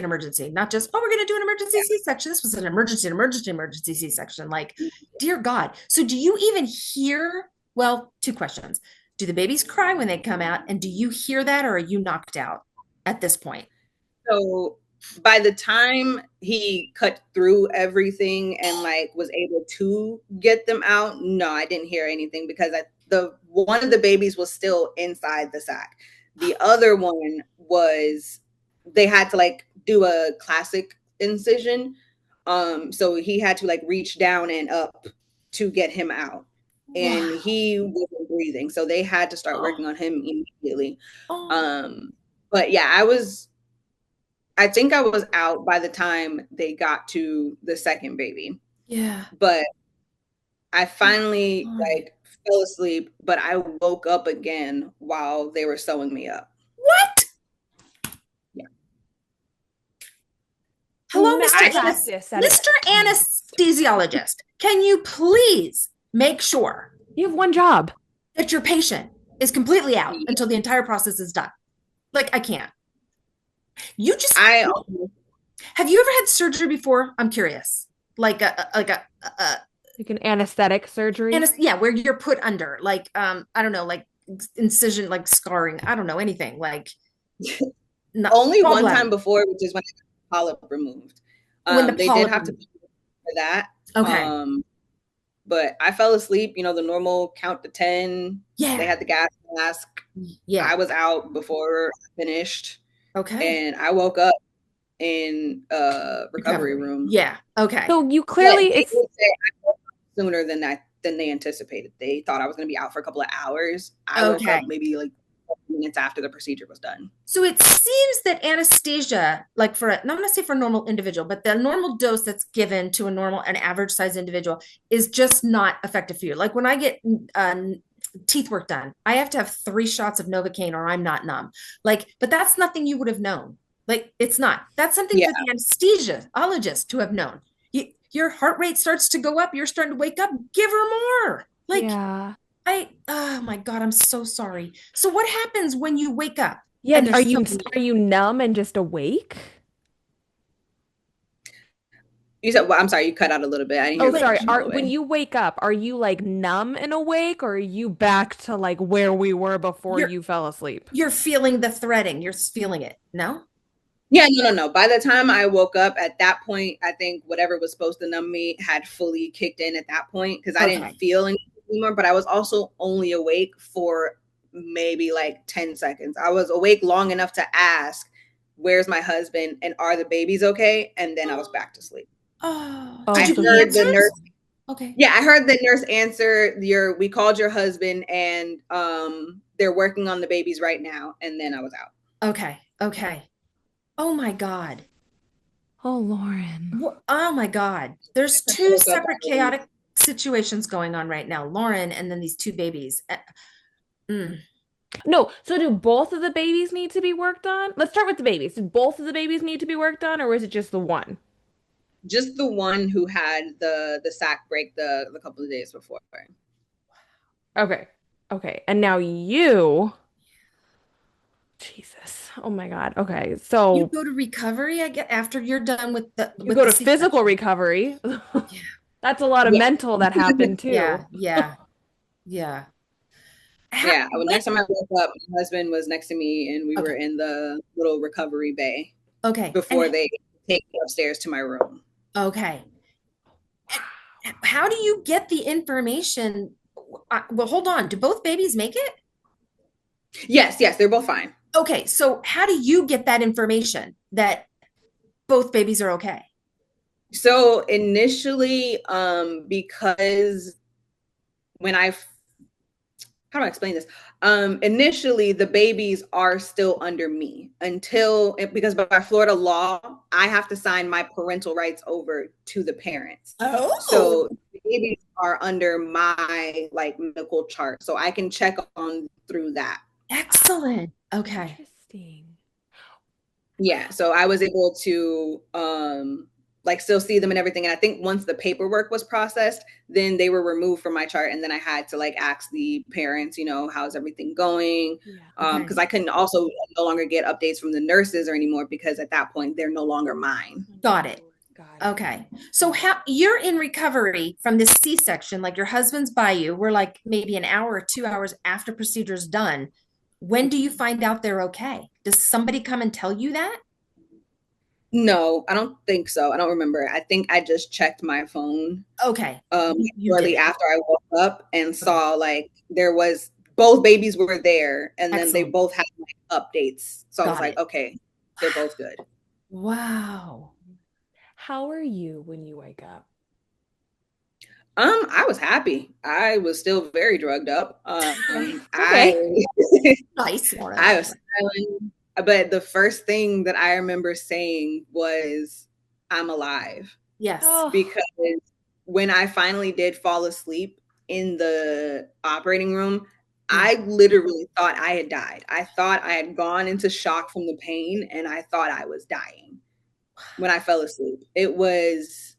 not just, oh, we're going to do an emergency C-section. This was an emergency C-section. Like, dear God. So do you even hear, well, two questions. Do the babies cry when they come out? And do you hear that, or are you knocked out at this point? So by the time he cut through everything and like was able to get them out, no, I didn't hear anything because one of the babies was still inside the sac. The other one was, they had to like do a classic incision. So he had to like reach down and up to get him out. And he wasn't breathing. So they had to start working on him immediately. But yeah, I think I was out by the time they got to the second baby. Yeah. But I finally like fell asleep, but I woke up again while they were sewing me up. What? Hello, Mad practice at it. Mr. Anesthesiologist, can you please make sure You have one job. that your patient is completely out until the entire process is done? Like, I can't. You just have you ever had surgery before? I'm curious. Like an anesthetic surgery. Yeah, where you're put under, like I don't know, like incision, like scarring. I don't know anything. Like only one time before, which is when I got the polyp removed. They did have to pay for that. Okay. But I fell asleep. You know, the normal count to 10. Yeah. They had the gas mask. Yeah. I was out before I finished. Okay. And I woke up in recovery room. Yeah. Okay. So you clearly I woke up sooner than they anticipated. They thought I was going to be out for a couple of hours. I woke up maybe like minutes after the procedure was done. So it seems that anesthesia, like I'm not going to say for a normal individual, but the normal dose that's given to an average size individual is just not effective for you. Like when I get teeth work done, I have to have 3 shots of Novocaine or I'm not numb. Like, but that's nothing you would have known. Like, it's not. That's something for the anesthesiologist to have known. Your heart rate starts to go up. You're starting to wake up. Give her more. Like, yeah. Oh my God, I'm so sorry. So what happens when you wake up? Yeah, are you numb and just awake? You said, well, I'm sorry, you cut out a little bit. I didn't hear sorry. When you wake up, are you like numb and awake, or are you back to like where we were before you fell asleep? You're feeling the threading. You're feeling it. No? Yeah, no. By the time I woke up at that point, I think whatever was supposed to numb me had fully kicked in at that point because I didn't feel anything anymore. But I was also only awake for maybe like 10 seconds. I was awake long enough to ask, where's my husband and are the babies okay? And then I was back to sleep. I heard the nurse. Okay. Yeah, I heard the nurse answer we called your husband and they're working on the babies right now. And then I was out. Okay. Oh my God. Oh, Lauren. Oh my God. There's 2 separate chaotic situations going on right now. Lauren and then these 2 babies. No, so do both of the babies need to be worked on? Let's start with the babies. Did both of the babies need to be worked on, or was it just the one? Just the one who had the sac break the couple of days before. Okay. And now Jesus. Oh my God. Okay. So you go to recovery, I get after you're done with you go to physical recovery. That's a lot of mental that happened too. Yeah. Next time I woke up, my husband was next to me and we were in the little recovery bay. Okay. Before they take me upstairs to my room. Okay. How do you get the information? Well, hold on. Do both babies make it? Yes, they're both fine. Okay, so how do you get that information that both babies are okay? So initially, because when how do I explain this? Initially, the babies are still under me because by Florida law, I have to sign my parental rights over to the parents. Oh, so the babies are under my medical chart, so I can check on through that. Excellent. Okay. Interesting. Yeah, so I was able to still see them and everything. And I think once the paperwork was processed, then they were removed from my chart. And then I had to ask the parents, how's everything going? Because I couldn't also no longer get updates from the nurses or anymore because at that point they're no longer mine. Got it. Okay. So how you're in recovery from this C-section, like your husband's by you. We're like maybe an hour or 2 hours after procedure's done. When do you find out they're okay? Does somebody come and tell you that? No, I don't think so. I don't remember. I think I just checked my phone. Okay. Shortly after I woke up and saw there was both babies were there and then they both had updates. So I was like, okay, they're both good. Wow. How are you when you wake up? I was happy. I was still very drugged up. Nice. I was smiling. But the first thing that I remember saying was, I'm alive. Yes. Because when I finally did fall asleep in the operating room, I literally thought I had died. I thought I had gone into shock from the pain and I thought I was dying. when I fell asleep. It was,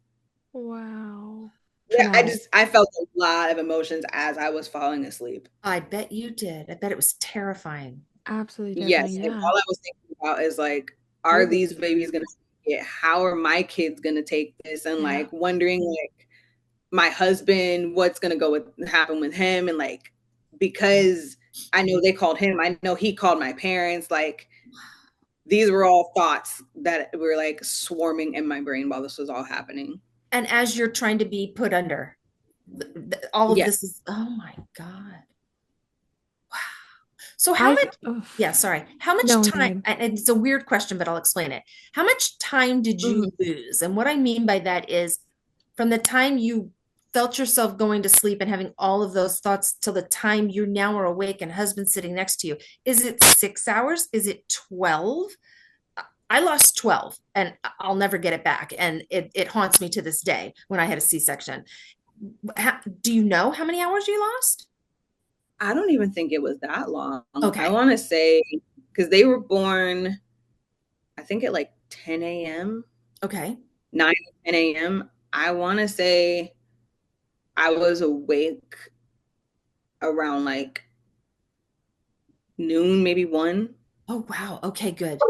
Wow. yeah, Traumatic. I felt a lot of emotions as I was falling asleep. I bet you did. I bet it was terrifying. Absolutely terrifying. Yes, and Yeah. all I was thinking about is like, are Would these be. babies gonna get? How are my kids gonna take this? And Yeah. like wondering like my husband, what's gonna happen with him, and like because I know they called him, I know he called my parents. Like these were all thoughts that were like swarming in my brain while this was all happening. And as you're trying to be put under, all of Yeah, this is, oh my God. So how I much, ugh. yeah, sorry. How much No, go time, ahead. and it's a weird question, but I'll explain it. How much time did you Mhm. lose? And what I mean by that is from the time you felt yourself going to sleep and having all of those thoughts till the time you now are awake and husband sitting next to you, is it 6 hours? Is it 12? I lost 12 and I'll never get it back. And it haunts me to this day when I had a C-section. Do you know how many hours you lost? I don't even think it was that long. I Okay. want to say because they were born, I think at like 10 a.m., Okay. 9 10 a.m. I want to say I was awake around like noon, maybe 1. Oh, wow. Okay, good.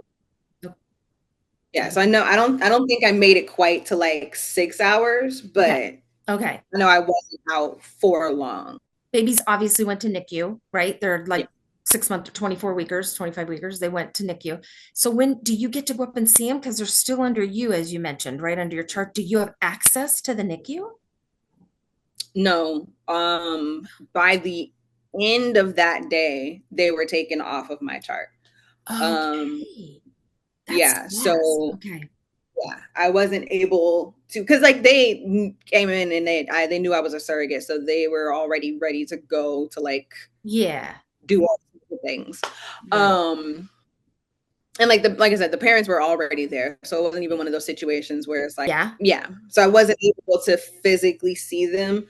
Yeah, so I don't think I made it quite to like 6 hours, but Okay. I Okay. know I wasn't out for long. Babies obviously went to NICU, right? They're Yeah. like 6 month, 24 weekers, 25 weekers. They went to NICU. So when do you get to go up and see them? Because they're still under you, as you mentioned, right under your chart. Do you have access to the NICU? No, by the end of that day, they were taken off of my chart. Um, Okay. That's yeah, fast. so Okay. yeah, I wasn't able to because like they came in and they knew I was a surrogate, so they were already ready to go to like Yeah. do all sorts of things. Right. And like I said, the parents were already there, so it wasn't even one of those situations where it's like, Yeah. yeah. So I wasn't able to physically see them.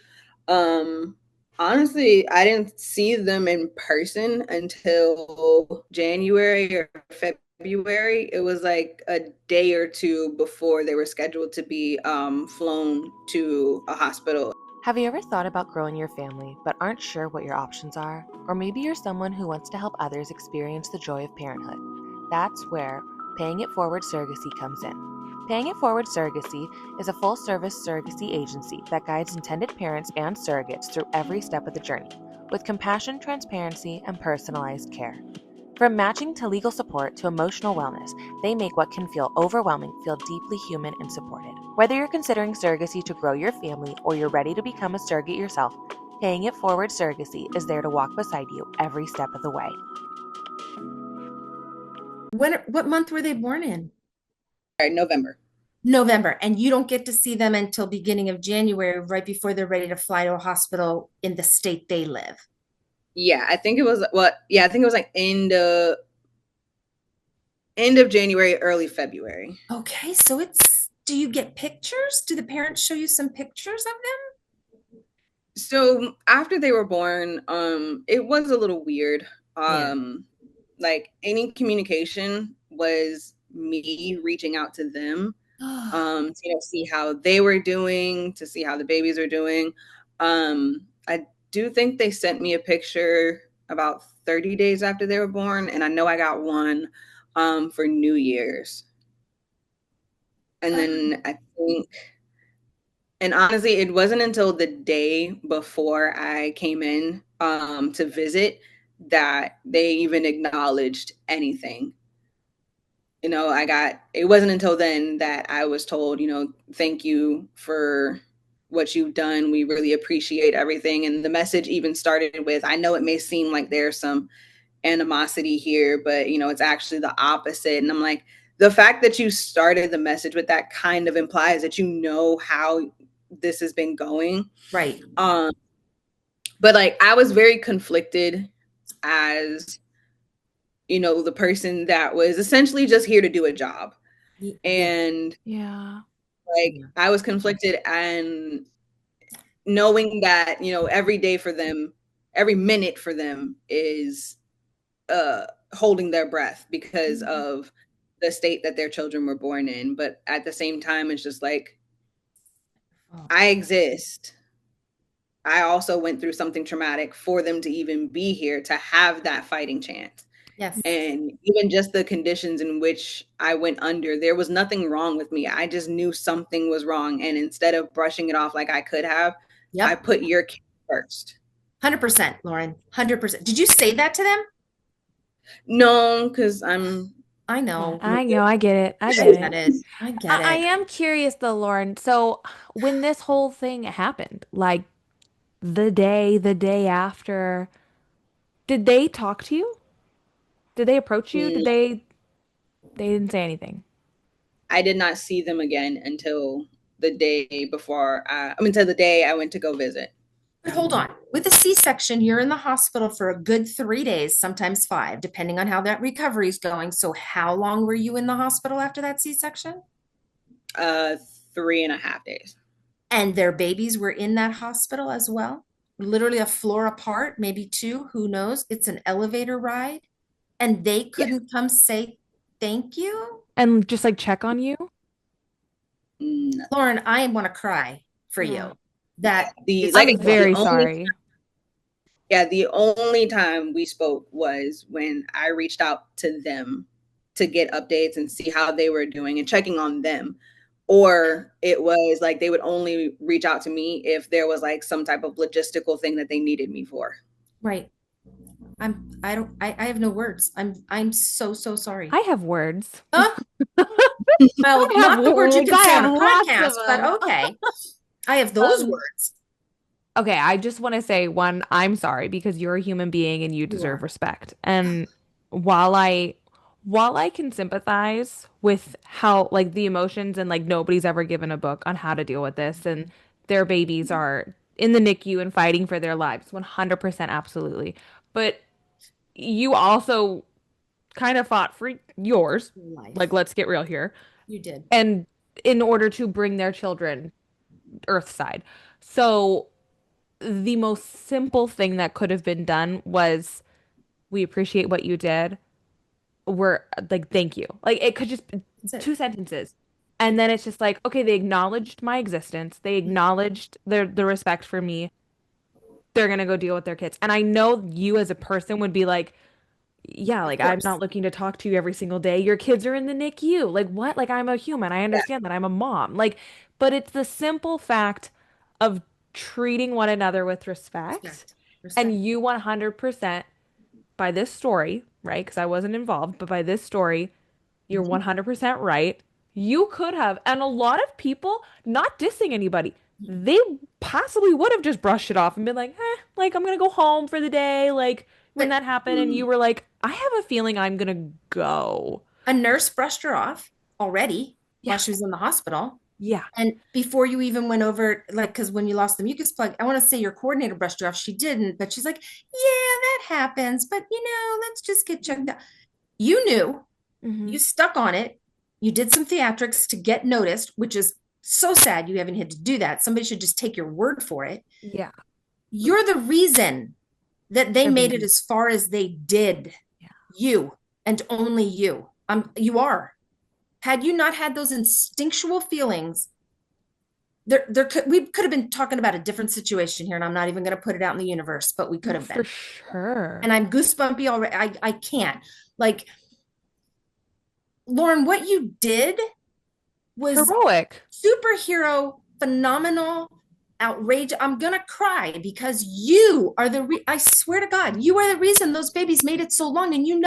Um, Honestly, I didn't see them in person until January or February. It was like a day or two before they were scheduled to be flown to a hospital. Have you ever thought about growing your family but aren't sure what your options are? Or maybe you're someone who wants to help others experience the joy of parenthood. That's where Paying It Forward Surrogacy comes in. Paying It Forward Surrogacy is a full service surrogacy agency that guides intended parents and surrogates through every step of the journey with compassion, transparency, and personalized care. From matching to legal support to emotional wellness, they make what can feel overwhelming feel deeply human and supported. Whether you're considering surrogacy to grow your family or you're ready to become a surrogate yourself, Paying It Forward Surrogacy is there to walk beside you every step of the way. What month were they born in? All right, November. November. And you don't get to see them until beginning of January, right before they're ready to fly to a hospital in the state they live. Yeah, I think it was yeah, I think it was like end of January, early February. Okay, so do you get pictures? Do the parents show you some pictures of So after they were born, it was a little weird. them? Like any communication was me reaching out to them, Yeah. to see how they were doing, to see how the babies were doing. I do think they sent me a picture about 30 days after they were born, and I know I got one for New Year's. And then I think, and honestly, it wasn't until the day before I came in to visit that they even acknowledged anything. It wasn't until then that I was told, thank you for what you've done. We really appreciate everything. And the message even started with, I know it may seem like there's some animosity here, but it's actually the opposite. And I'm like, the fact that you started the message with that kind of implies that you know how this has been going. Right. But like I was very conflicted as, the person that was essentially just here to do a job. Yeah. And Yeah. like I was conflicted and knowing that, every day for them, every minute for them is holding their breath because of the state that their children were born in. But at the same time, it's just like, I exist. I also went through something traumatic for them to even be here, to have that fighting chance. Yes. And even just the conditions in which I went under, there was nothing wrong with me. I just knew something was wrong. And instead of brushing it off like I could have, I put your kid first. 100%, Lauren. 100%. Did you say that to them? No, because I know. Yeah, I know. I get it. I get it. I get it. I am curious though, Lauren. So when this whole thing happened, like the day after, did they talk to you? Did they approach you? Did they didn't say anything? I did not see them again until the day before, until the day I went to go visit. But hold on. With a C-section, you're in the hospital for a good 3 days, sometimes 5, depending on how that recovery is going. So how long were you in the hospital after that C-section? 3.5 days. And their babies were in that hospital as well? Literally a floor apart, maybe 2, who knows? It's an elevator ride. And they couldn't come say thank you? And just like check on you? No. Lauren, I want to cry for you. That I'm very sorry. The only time we spoke was when I reached out to them to get updates and see how they were doing and checking on them. Or it was like they would only reach out to me if there was like some type of logistical thing that they needed me for. Right. I have no words. I'm so sorry. I have words. Well, not the words you can say on a podcast, but okay. I have those words. Okay, I just want to say, one, I'm sorry because you're a human being and you deserve respect. And while I can sympathize with how like the emotions and like nobody's ever given a book on how to deal with this and their babies are in the NICU and fighting for their lives, 100% absolutely. But you also kind of fought for yours. Like, let's get real here. You did. And in order to bring their children earthside. So the most simple thing that could have been done was we appreciate what you did. We're like, thank you. Like it could just be 2 sentences. And then it's just like, okay, they acknowledged my existence. They acknowledged the respect for me. They're gonna go deal with their kids. And I know you as a person would be like, yeah, like I'm not looking to talk to you every single day. Your kids are in the NICU. Like what? Like I'm a human. I understand that I'm a mom. Like, but it's the simple fact of treating one another with respect. And you 100% by this story, right? Because I wasn't involved, but by this story, you're 100% right. You could have, and a lot of people, not dissing anybody, they possibly would have just brushed it off and been like, like I'm gonna go home for the day. Like when that happened, and you were like, I have a feeling I'm gonna go. A nurse brushed her off already while she was in the hospital. Yeah. And before you even went over, like, because when you lost the mucus plug, I want to say your coordinator brushed her off. She didn't, but she's like, yeah, that happens. But, let's just get checked out. You knew, you stuck on it. You did some theatrics to get noticed, which is so sad you haven't had to do that. Somebody should just take your word for it. Yeah. You're the reason that they made it as far as they did. Yeah. You and only you. You are. Had you not had those instinctual feelings, we could have been talking about a different situation here, and I'm not even going to put it out in the universe, but we could have been. For sure. And I'm goosebumpy already. I can't. Like, Lauren, what you did was heroic, superhero, phenomenal, outrage. I'm gonna cry because you are I swear to God, you are the reason those babies made it so long. And you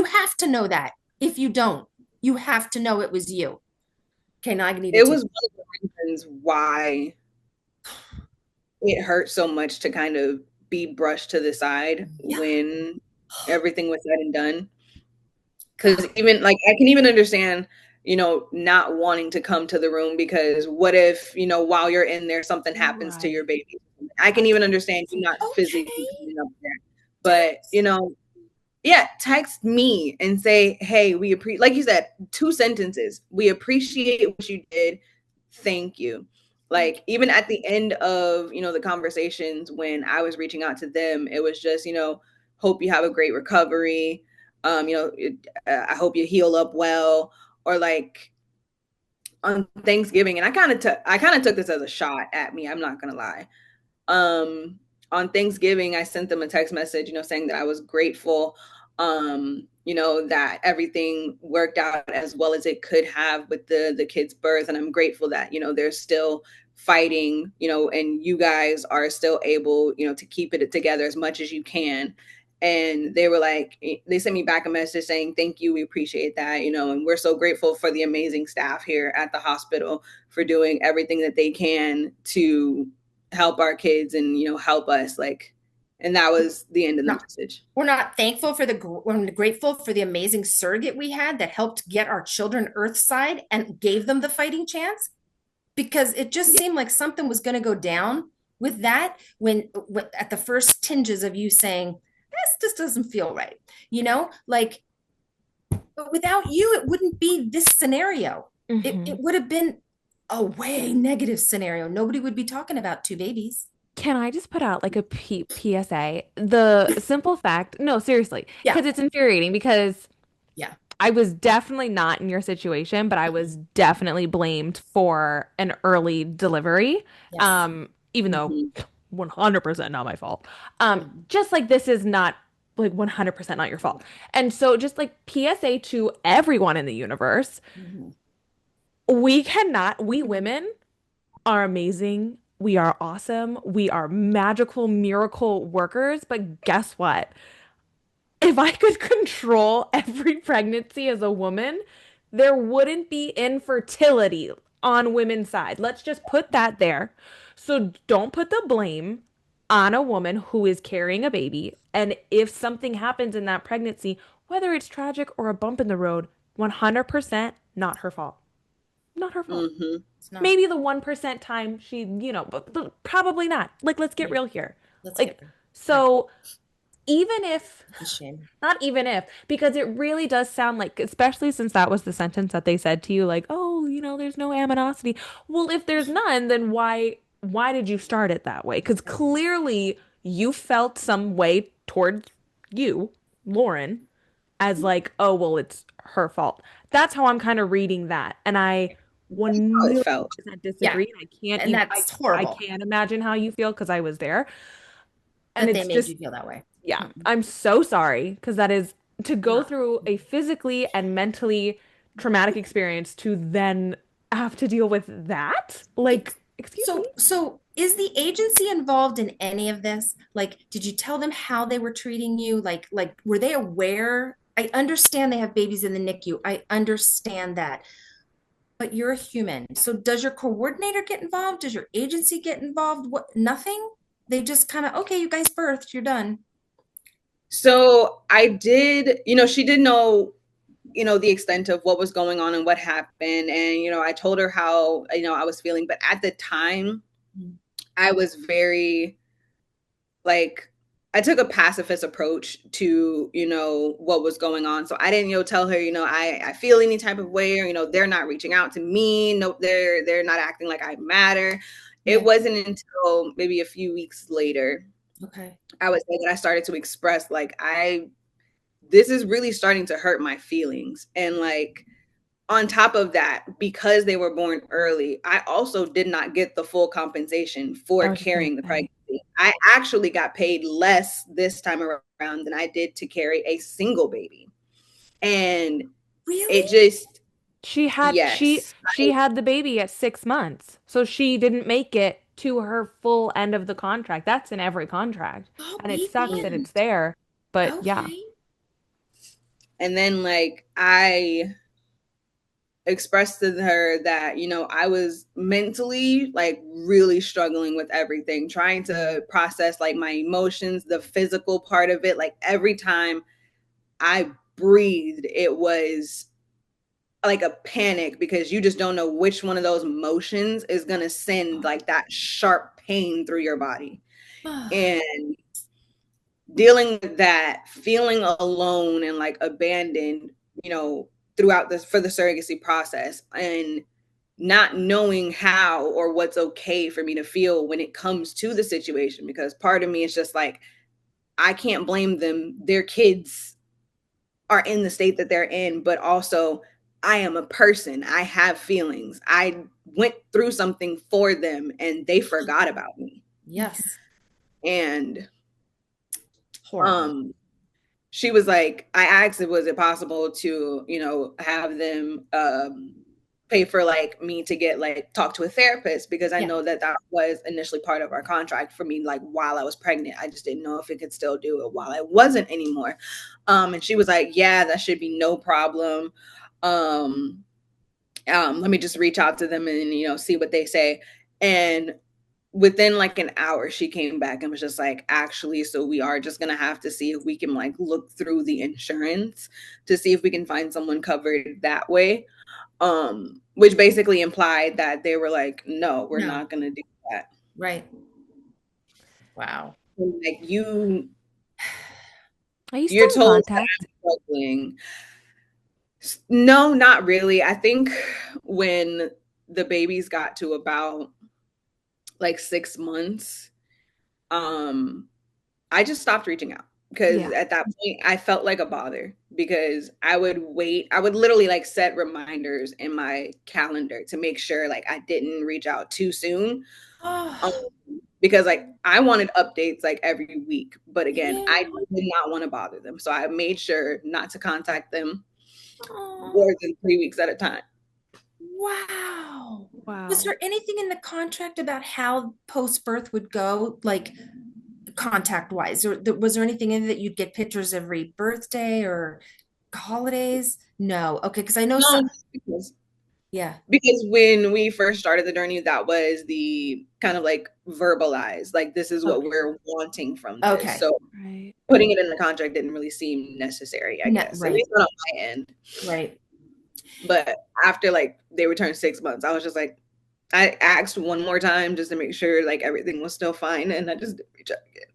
have to know that. If you don't, you have to know it was you. Okay, now I need to. It was one of the reasons why it hurt so much to kind of be brushed to the side when everything was said and done. Because even like I can even understand, not wanting to come to the room because what if, while you're in there, something happens to your baby. I can even understand you not physically coming up there. But, text me and say, hey, we appreciate, like you said, 2 sentences. We appreciate what you did. Thank you. Like even at the end of, the conversations when I was reaching out to them, it was just, hope you have a great recovery. I hope you heal up well, or like on Thanksgiving. And I kind of took this as a shot at me. I'm not gonna lie. Um, on Thanksgiving, I sent them a text message, saying that I was grateful, that everything worked out as well as it could have with the kid's birth. And I'm grateful that, they're still fighting, and you guys are still able, to keep it together as much as you can. And they were like, they sent me back a message saying, thank you, we appreciate that, and we're so grateful for the amazing staff here at the hospital for doing everything that they can to help our kids and help us, like. And that was the end of the message. We're not thankful for we're grateful for the amazing surrogate we had that helped get our children earthside and gave them the fighting chance, because it just seemed like something was going to go down with that when at the first tinges of you saying this just doesn't feel right, like, but without you it wouldn't be this scenario. It would have been a way negative scenario. Nobody would be talking about two babies. Can I just put out like a PSA? The simple fact, no, seriously, because it's infuriating because I was definitely not in your situation, but I was definitely blamed for an early delivery. Even though 100% not my fault. Just like this is not like 100% not your fault. And so just like PSA to everyone in the universe, we women are amazing. We are awesome. We are magical miracle workers. But guess what? If I could control every pregnancy as a woman, there wouldn't be infertility on women's side. Let's just put that there. So don't put the blame on a woman who is carrying a baby. And if something happens in that pregnancy, whether it's tragic or a bump in the road, 100% not her fault. Not her fault. Maybe the 1% time she, but probably not. Like, let's get real here. So even if, not even if, because it really does sound like, especially since that was the sentence that they said to you, like, oh, there's no animosity. Well, if there's none, then why did you start it that way? Because clearly you felt some way towards you, Lauren, as like, oh, well, it's her fault. That's how I'm kind of reading that. And I 1,000,000% disagree. I can't, and that's horrible. I can't imagine how you feel because I was there. And it's they made you feel that way. Yeah, I'm so sorry because that is to go through a physically and mentally traumatic experience to then have to deal with that. Like, excuse me. So is the agency involved in any of this? Like, did you tell them how they were treating you? Like were they aware? I understand they have babies in the NICU. I understand that. But you're a human. So does your coordinator get involved? Does your agency get involved? What? Nothing? They just kind of, okay, you guys birthed, you're done. So I did, she did know, the extent of what was going on and what happened. And, I told her how, I was feeling. But at the time, I was very, like, I took a pacifist approach to, what was going on. So I didn't, tell her, I feel any type of way, or, they're not reaching out to me. No, they're not acting like I matter. It wasn't until maybe a few weeks later, I would say, that I started to express, like, this is really starting to hurt my feelings. And like, on top of that, because they were born early, I also did not get the full compensation for carrying the pregnancy. I actually got paid less this time around than I did to carry a single baby. And it just, she had she had the baby at 6 months. So she didn't make it to her full end of the contract. That's in every contract. And it sucks that it's there. But yeah. And then like I expressed to her that, I was mentally like really struggling with everything, trying to process like my emotions, the physical part of it. Like every time I breathed, it was like a panic because you just don't know which one of those emotions is going to send like that sharp pain through your body. And dealing with that, feeling alone and like abandoned, throughout this for the surrogacy process, and not knowing how or what's okay for me to feel when it comes to the situation, because part of me is just like, I can't blame them. Their kids are in the state that they're in, but also I am a person. I have feelings. I went through something for them and they forgot about me. Yes. And Horrible. she was like, I asked if was it possible to, have them pay for like me to get like talk to a therapist, because I know that was initially part of our contract for me, like while I was pregnant. I just didn't know if it could still do it while I wasn't anymore. And she was like, yeah, that should be no problem. Let me just reach out to them and see what they say. And within like an hour, she came back and was just like, actually, so we are just gonna have to see if we can like look through the insurance to see if we can find someone covered that way. Which basically implied that they were like, no, we're not gonna do that. Right. Wow. Like Are you you're still in told that contact? I'm struggling. No, not really. I think when the babies got to about like 6 months, I just stopped reaching out, because at that point I felt like a bother, because I would literally like set reminders in my calendar to make sure like I didn't reach out too soon. Because like I wanted updates like every week, but again, I did not want to bother them. So I made sure not to contact them more than 3 weeks at a time. Wow. Was there anything in the contract about how post-birth would go, like contact wise? Or was there anything in it that you'd get pictures every birthday or holidays? No. Okay, because I know some. Because when we first started the journey, that was the kind of like verbalized, like this is what we're wanting from this. So putting it in the contract didn't really seem necessary, I guess. At least not on my end. Right. But after like they returned 6 months, I was just like, I asked one more time just to make sure like everything was still fine, and I just didn't reach out again.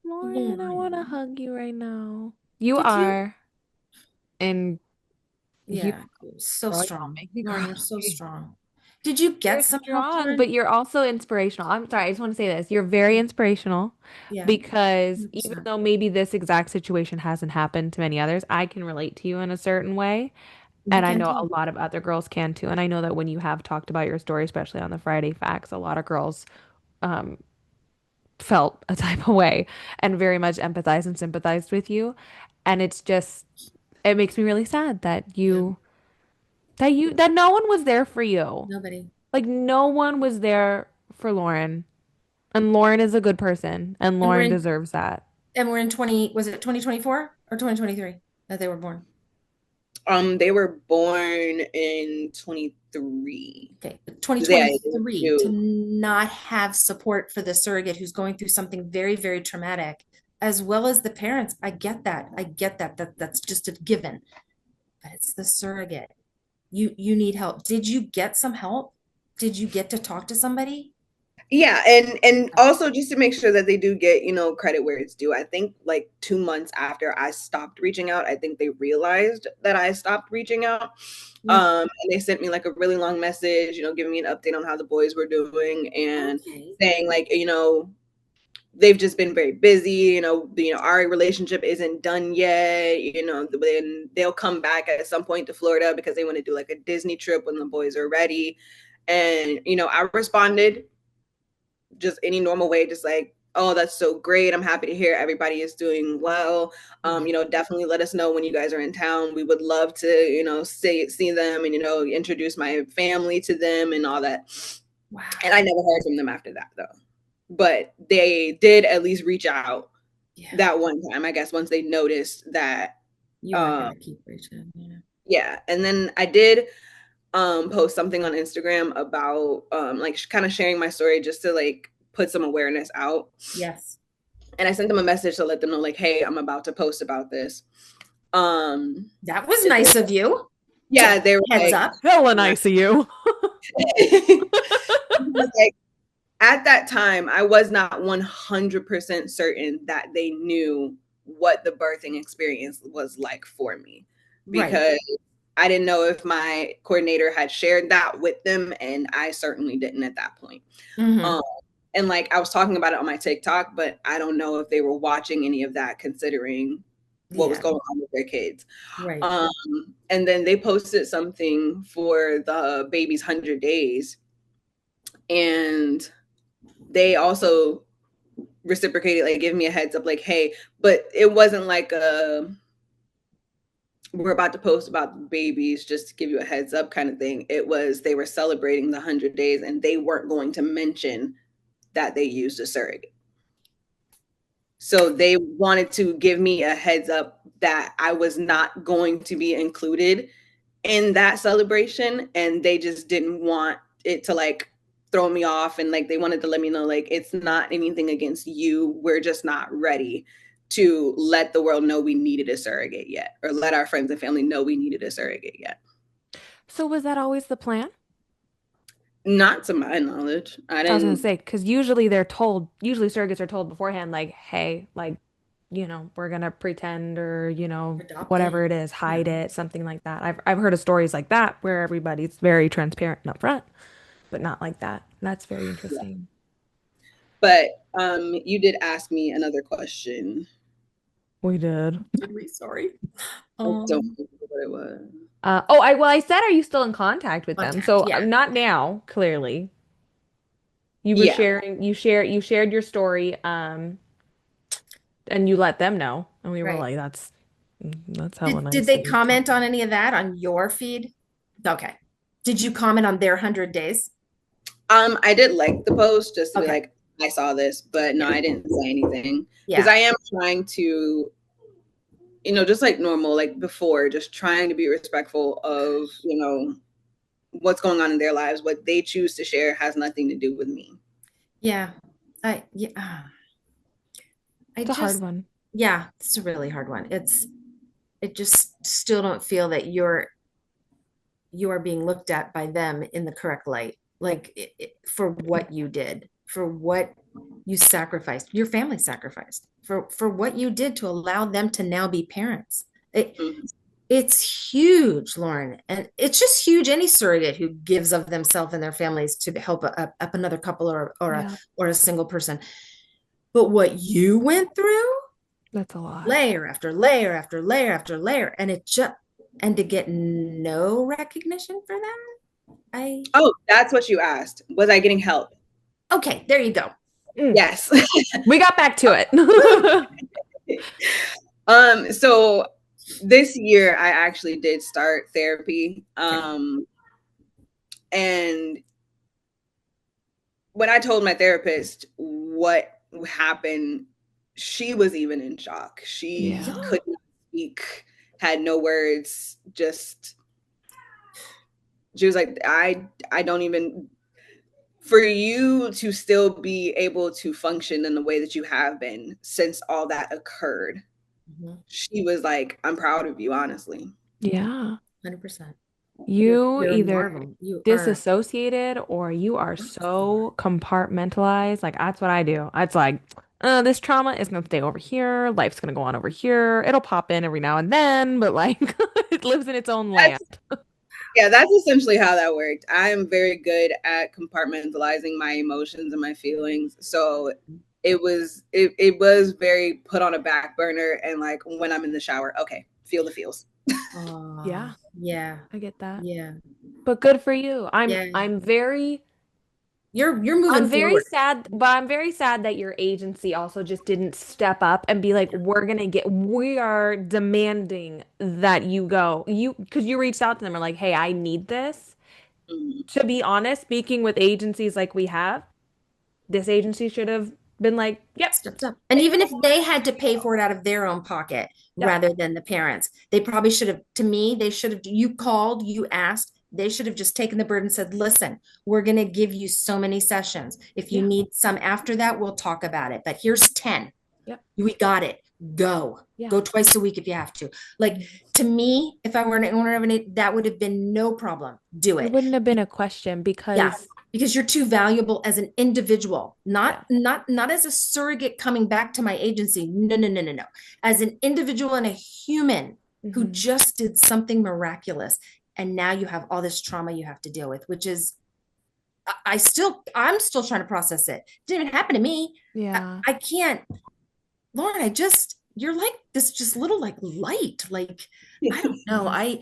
Lauren, I want to hug you right now. You are. And so girl, strong. make me Lauren, cry. you're so strong. Did you You're get some help, strong, Lauren? but you're also inspirational. I'm sorry, I just want to say this. You're very inspirational because even 100%. though maybe this exact situation hasn't happened to many others, I can relate to you in a certain way. You And I can know a too. lot of other girls can too. And I know that when you have talked about your story, especially on the Friday Facts, a lot of girls um, felt a type of way and very much empathized and sympathized with you. And it makes me really sad that no one was there for you. Nobody. Like no one was there for Lauren. And Lauren is a good person and And we're Lauren in deserves that. and we're in 2024 or 2023 that they were born? They were born in 23. Okay, 2023, to not have support for the surrogate who's going through something very, very traumatic, as well as the parents. I get that. That's just a given. But it's the surrogate. You need help. Did you get some help? Did you get to talk to somebody? Yeah, and also just to make sure that they do get, credit where it's due. I think like 2 months after I stopped reaching out, I think they realized that I stopped reaching out. And they sent me like a really long message, giving me an update on how the boys were doing, and saying like, they've just been very busy, our relationship isn't done yet, then they'll come back at some point to Florida because they want to do like a Disney trip when the boys are ready. And, I responded just any normal way, just like, oh, that's so great. I'm happy to hear everybody is doing well. Definitely let us know when you guys are in town. We would love to, see them and, introduce my family to them and all that. Wow. And I never heard from them after that though. But they did at least reach out that one time, I guess, once they noticed that you weren't gonna keep reaching. Yeah. And then I did post something on Instagram about like kind of sharing my story just to like put some awareness out. Yes. And I sent them a message to let them know like, hey, I'm about to post about this. That was nice of you. Yeah, they were heads like, up. Hella nice of you. like, at that time, I was not 100% certain that they knew what the birthing experience was like for me, because I didn't know if my coordinator had shared that with them, and I certainly didn't at that point. And like I was talking about it on my TikTok, but I don't know if they were watching any of that, considering what was Yeah. going on with their kids. Right. And then they posted something for the baby's 100 days. And they also reciprocated, like, give me a heads up, like, hey, but it wasn't like we're about to post about the babies just to give you a heads up kind of thing. It was they were celebrating the 100 days and they weren't going to mention that they used a surrogate. So they wanted to give me a heads up that I was not going to be included in that celebration, and they just didn't want it to like throw me off, and like they wanted to let me know like it's not anything against you. We're just not ready to let the world know we needed a surrogate yet, or let our friends and family know we needed a surrogate yet. So was that always the plan? Not to my knowledge. I I was gonna didn't. say, because usually they're told, usually surrogates are told beforehand, like, hey, like, we're gonna pretend or, whatever Adopting. it is, Yeah. hide it, something like that. I've heard of stories like that where everybody's very transparent and upfront, but not like that. That's very Yeah. interesting. But you did ask me another question. We did. Did we? Sorry. I don't remember what it was. I said, are you still in contact with them? Contact. So Yeah. not now, clearly. You were Yeah. sharing, you shared your story, and you let them know, and we were Right. like, that's hella Did nice they of you to. comment on any of that on your feed? Okay. Did you comment on their 100 days? I did like the post just to be Okay. like, I saw this, but no, Yeah. I didn't say anything because Yeah. I am trying to, just like normal, like before, just trying to be respectful of, what's going on in their lives. What they choose to share has nothing to do with me. Yeah. Yeah. I It's a hard just, one. yeah, it's a really hard one. It just still don't feel that you are being looked at by them in the correct light, like for what you did, for what you sacrificed, your family sacrificed, for what you did to allow them to now be parents. Mhm. It's huge, Lauren, and it's just huge. Any surrogate who gives of themselves and their families to help up another couple Yeah, or a single person. But what you went through, that's a lot. layer after layer after layer after layer, and it just and to get no recognition for that, Oh, that's what you asked. Was I getting help? okay, there you go. Yes. We got back to it. So this year I actually did start therapy. And when I told my therapist what happened, she was even in shock. She Yeah. could not speak, had no words, just she was like, I don't even, for you to still be able to function in the way that you have been since all that occurred. Mhm. She was like, I'm proud of you, honestly. Yeah. 100%. You You're a either marvel. You are. disassociated or you are so compartmentalized. Like that's what I do. It's like, this trauma is gonna stay over here. Life's gonna go on over here. It'll pop in every now and then, but like it lives in its own land. That's Yeah, that's essentially how that worked. I am very good at compartmentalizing my emotions and my feelings. So it was very put on a back burner, and like when I'm in the shower, okay, feel the feels. Oh, Yeah, yeah. I get that. Yeah. But good for you. I'm Yeah. I'm very You're moving I'm very forward. sad, but I'm very sad that your agency also just didn't step up and be like, we are demanding that you go. Because you reached out to them and like, hey, I need this. Mhm. To be honest, speaking with agencies like we have, this agency should have been like, yep, Stepped up. And even if they had to pay for it out of their own pocket yep, rather than the parents, they probably should have, to me, they should have, you called, you asked, they should have just taken the bird and said, listen, we're going to give you so many sessions. If you yeah, need some after that, we'll talk about it. But here's 10. yep, We got it. Go. yeah. Go twice a week if you have to. Like to me, if I were an owner of an, that would have been no problem. Do It it. wouldn't have been a question Yeah, because, because you're too valuable as an individual, yeah, not as a surrogate coming back to my agency. No, no, no, no, no. As an individual and a human who hmm just did something miraculous. And now you have all this trauma you have to deal with, which is I'm still trying to process it. It didn't even happen to me. yeah. I can't, Lauren, I just you're like this just little like light. Like, I don't know. I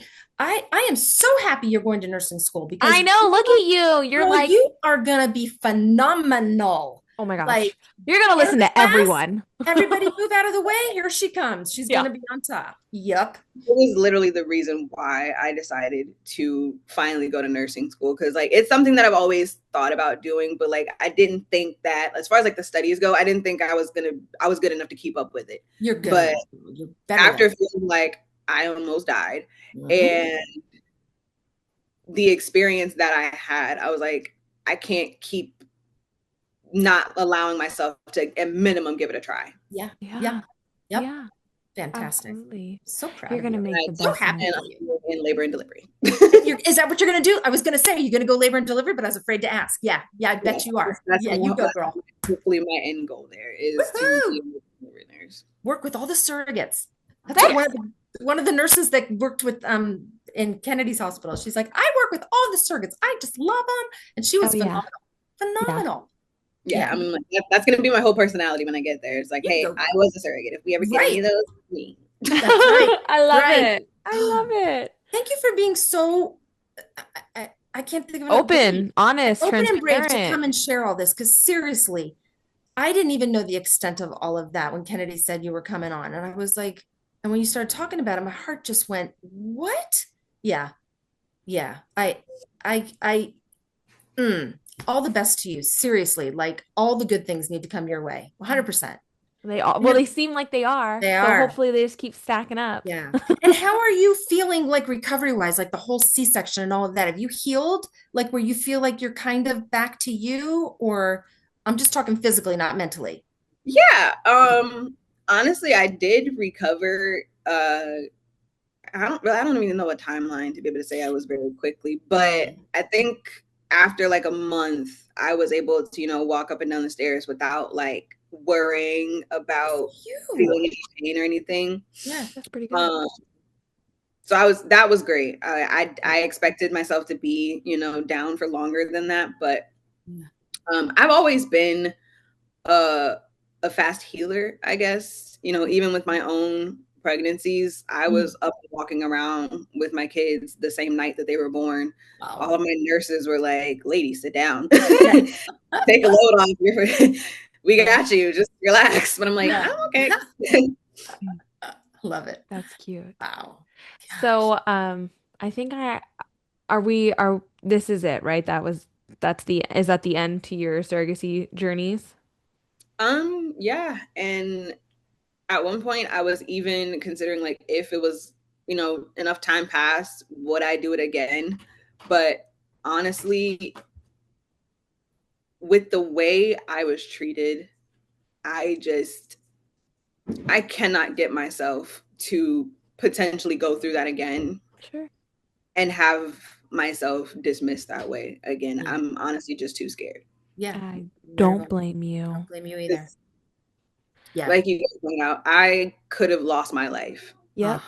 am so happy you're going to nursing school because I know. Look at you. You're girl, like, you are gonna be phenomenal. oh my Like, gosh. You're gonna in listen to class, everyone. everybody move out of the way. Here she comes. She's Yeah. gonna be on top. Yep. It was literally the reason why I decided to finally go to nursing school, because like it's something that I've always thought about doing, but like I didn't think that, as far as like the studies go, I didn't think I was good enough to keep up with it. You're good. But You're better after feeling like I almost died, and the experience that I had, I was like, I can't keep not allowing myself to at minimum give it a try. Yeah. Yeah. Yep. Yep. Yeah. Fantastic. Absolutely. So proud You're of gonna you. make the So best happy And for I'm you. in labor and delivery. Is that what you're gonna do? I was gonna say you're gonna go labor and deliver, but I was afraid to ask. Yeah, yeah, I bet you are. That's Yeah, you go, girl. hopefully my end goal there is to be a delivery nurse. Work with all the surrogates. That's what one of the nurses that worked with in Kennedy's hospital. She's like, I work with all the surrogates. I just love them, and she was phenomenal. Phenomenal. Yeah, I mean, like, that's going to be my whole personality when I get there. It's like, You hey, go. I was a surrogate. If we ever get any of those, me. That's right. I love Right. it. I love it. Thank you for being so. I can't think of Open, honest, open and brave to transparent. come and share all this. Because seriously, I didn't even know the extent of all of that when Kennedy said you were coming on, and I was like, and when you started talking about it, my heart just went, what? Yeah, yeah. All the best to you. Seriously, like all the good things need to come your way. 100%. They all, well, they seem like they are. They so are. hopefully they just keep stacking up. Yeah. And how are you feeling like recovery wise, like the whole C-section and all of that? Have you healed? Like where you feel like you're kind of back to you, or I'm just talking physically, not mentally. Yeah. Honestly, I did recover. I don't even know a timeline to be able to say I was very quickly, but I think after like a month, I was able to, walk up and down the stairs without like worrying about feeling any pain or anything. Yeah, that's pretty good. So that was great. I expected myself to be, down for longer than that, but I've always been a fast healer, I guess. Even with my own pregnancies, I was up walking around with my kids the same night that they were born. Wow. All of my nurses were like, lady, sit down. Take a load off. We got you. Just relax. But I'm like, I'm okay. Love it. That's cute. Wow. Gosh. So I think this is it, right? Is that the end to your surrogacy journeys? Yeah. And at one point I was even considering like if it was, enough time passed, would I do it again? But honestly, with the way I was treated, I cannot get myself to potentially go through that again. Sure. And have myself dismissed that way again. Yeah. I'm honestly just too scared. Yeah. I don't blame you. I don't blame you either. Yeah. Like you guys point out, I could have lost my life. Yeah.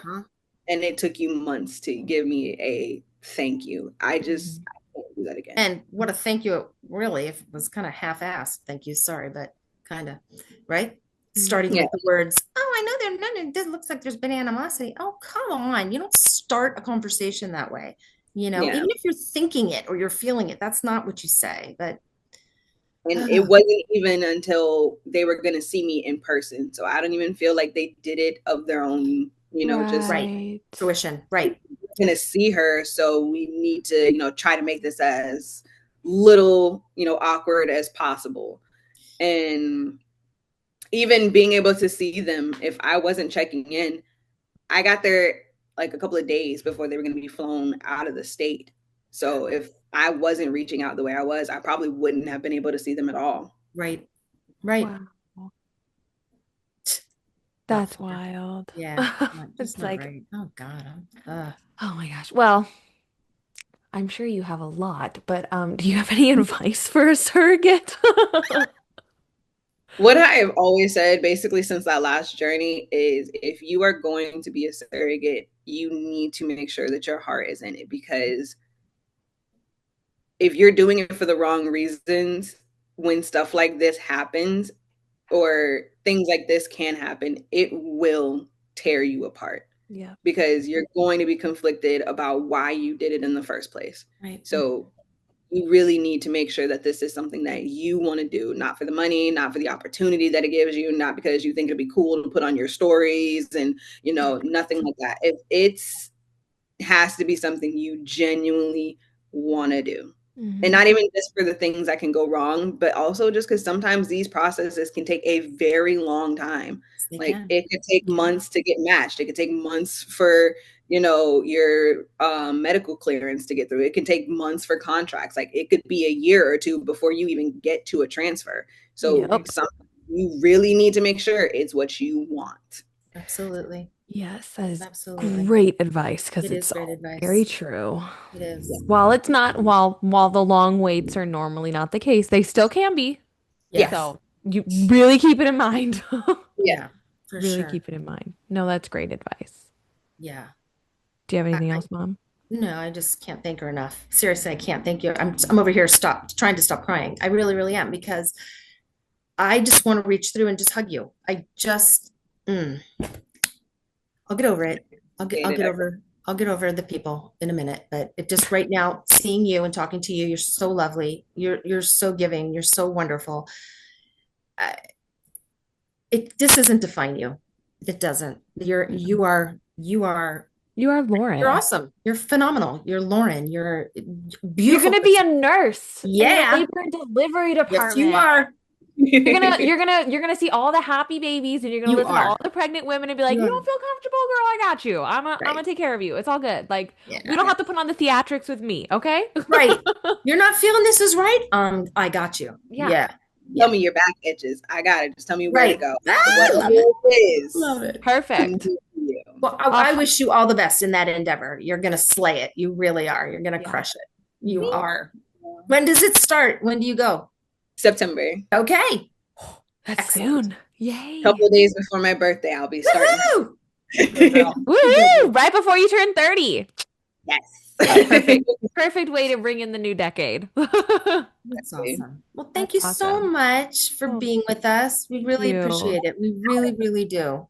And it took you months to give me a thank you. I can't do that again. And what a thank you, really, if it was kind of half-assed. Thank you, sorry, but kind of, right? Starting with the words, oh, I know it looks like there's been animosity. Oh, come on. You don't start a conversation that way. Even if you're thinking it or you're feeling it, that's not what you say. But it wasn't even until they were going to see me in person. So I don't even feel like they did it of their own, just fruition. Right. Going to see her. So we need to, try to make this as little, awkward as possible. And even being able to see them, if I wasn't checking in, I got there like a couple of days before they were going to be flown out of the state. So if I wasn't reaching out the way I was, I probably wouldn't have been able to see them at all. Right. Wow. That's wild. Yeah. It's like, right. Oh God. Oh my gosh. Well, I'm sure you have a lot, but do you have any advice for a surrogate? What I have always said, basically since that last journey, is if you are going to be a surrogate, you need to make sure that your heart is in it, because if you're doing it for the wrong reasons, when stuff like this happens, or things like this can happen, it will tear you apart. Yeah. Because you're going to be conflicted about why you did it in the first place. Right. So you really need to make sure that this is something that you want to do, not for the money, not for the opportunity that it gives you, not because you think it'd be cool to put on your stories and, you know, nothing like that. It's has to be something you genuinely want to do. And not even just for the things that can go wrong, but also just because sometimes these processes can take a very long time. Like it could take months to get matched. It could take months for, you know, your medical clearance to get through. It can take months for contracts. Like it could be a year or two before you even get to a transfer. So you really need to make sure it's what you want. Absolutely. Yes, that is Absolutely great advice because It it's is great advice. very true. It is. While it's not, while the long waits are normally not the case, they still can be. Yes. So you really keep it in mind. Yeah, for Really sure. keep it in mind. No, that's great advice. Yeah. Do you have anything else, Mom? No, I just can't thank her enough. Seriously, I can't thank you. I'm over here trying to stop crying. I really, really am, because I just want to reach through and just hug you. I just I'll get over it. I'll get over the people in a minute, but it just right now, seeing you and talking to you, you're so lovely. You're so giving. You're so wonderful. This doesn't define you. It doesn't. You are Lauren. You're awesome. You're phenomenal. You're Lauren. You're You're beautiful. gonna be a nurse in Yeah. the labor and delivery department. Yes, you are. You're gonna see all the happy babies, and you're gonna You listen to are. all the pregnant women and be like, You "You are. don't feel comfortable, girl? I got you. I'm Right. gonna take care of you. It's all good. Like Yeah. we don't have to put on the theatrics with me, okay?" Right. You're not feeling this is right. I got you. Yeah. Tell me your back itches. I got it. Just tell me where to go. I love Whatever it is. Love it. Perfect. Well, I wish you all the best in that endeavor. You're gonna slay it. You really are. You're gonna crush it. You are. When does it start? When do you go? September. Okay. That's Excellent. soon. Yay. A couple of days before my birthday, I'll be starting. Woo-hoo! Right before you turn 30. Yes. Perfect way to bring in the new decade. That's awesome. Well, thank you so much for being with us. We really appreciate it. We really, really do.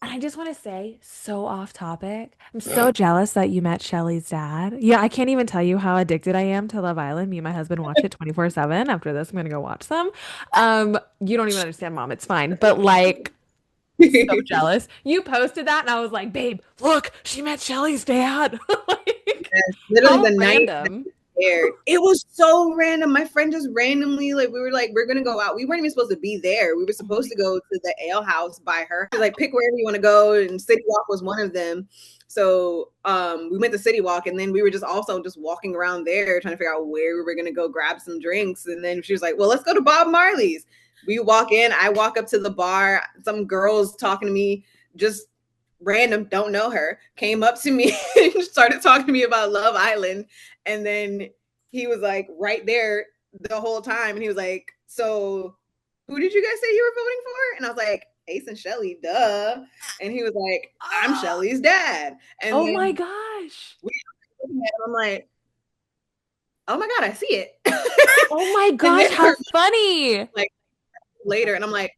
And I just want to say, so off topic, I'm so jealous that you met Shelly's dad. Yeah, I can't even tell you how addicted I am to Love Island. Me and my husband watch it 24/7. After this, I'm gonna go watch them. You don't even understand, Mom. It's fine. But like, so jealous. You posted that, and I was like, babe, look, she met Shelly's dad. Like, literally the random. night it was so random. My friend just randomly, like, we were like, we're gonna go out. We weren't even supposed to be there. We were supposed to go to the ale house by her. She was like, pick wherever you want to go, and City Walk was one of them. So we went to City Walk, and then we were just also just walking around there trying to figure out where we were gonna go grab some drinks. And then she was like, well, let's go to Bob Marley's. We walk in, I walk up to the bar, some girls talking to me, just random, don't know her, came up to me and started talking to me about Love Island. And then he was like right there the whole time. And he was like, so who did you guys say you were voting for? And I was like, Ace and Shelly, duh. And he was like, I'm Shelly's dad. And oh my gosh. I'm like, oh my God, I see it. Oh my gosh, how funny. Like later. And I'm like,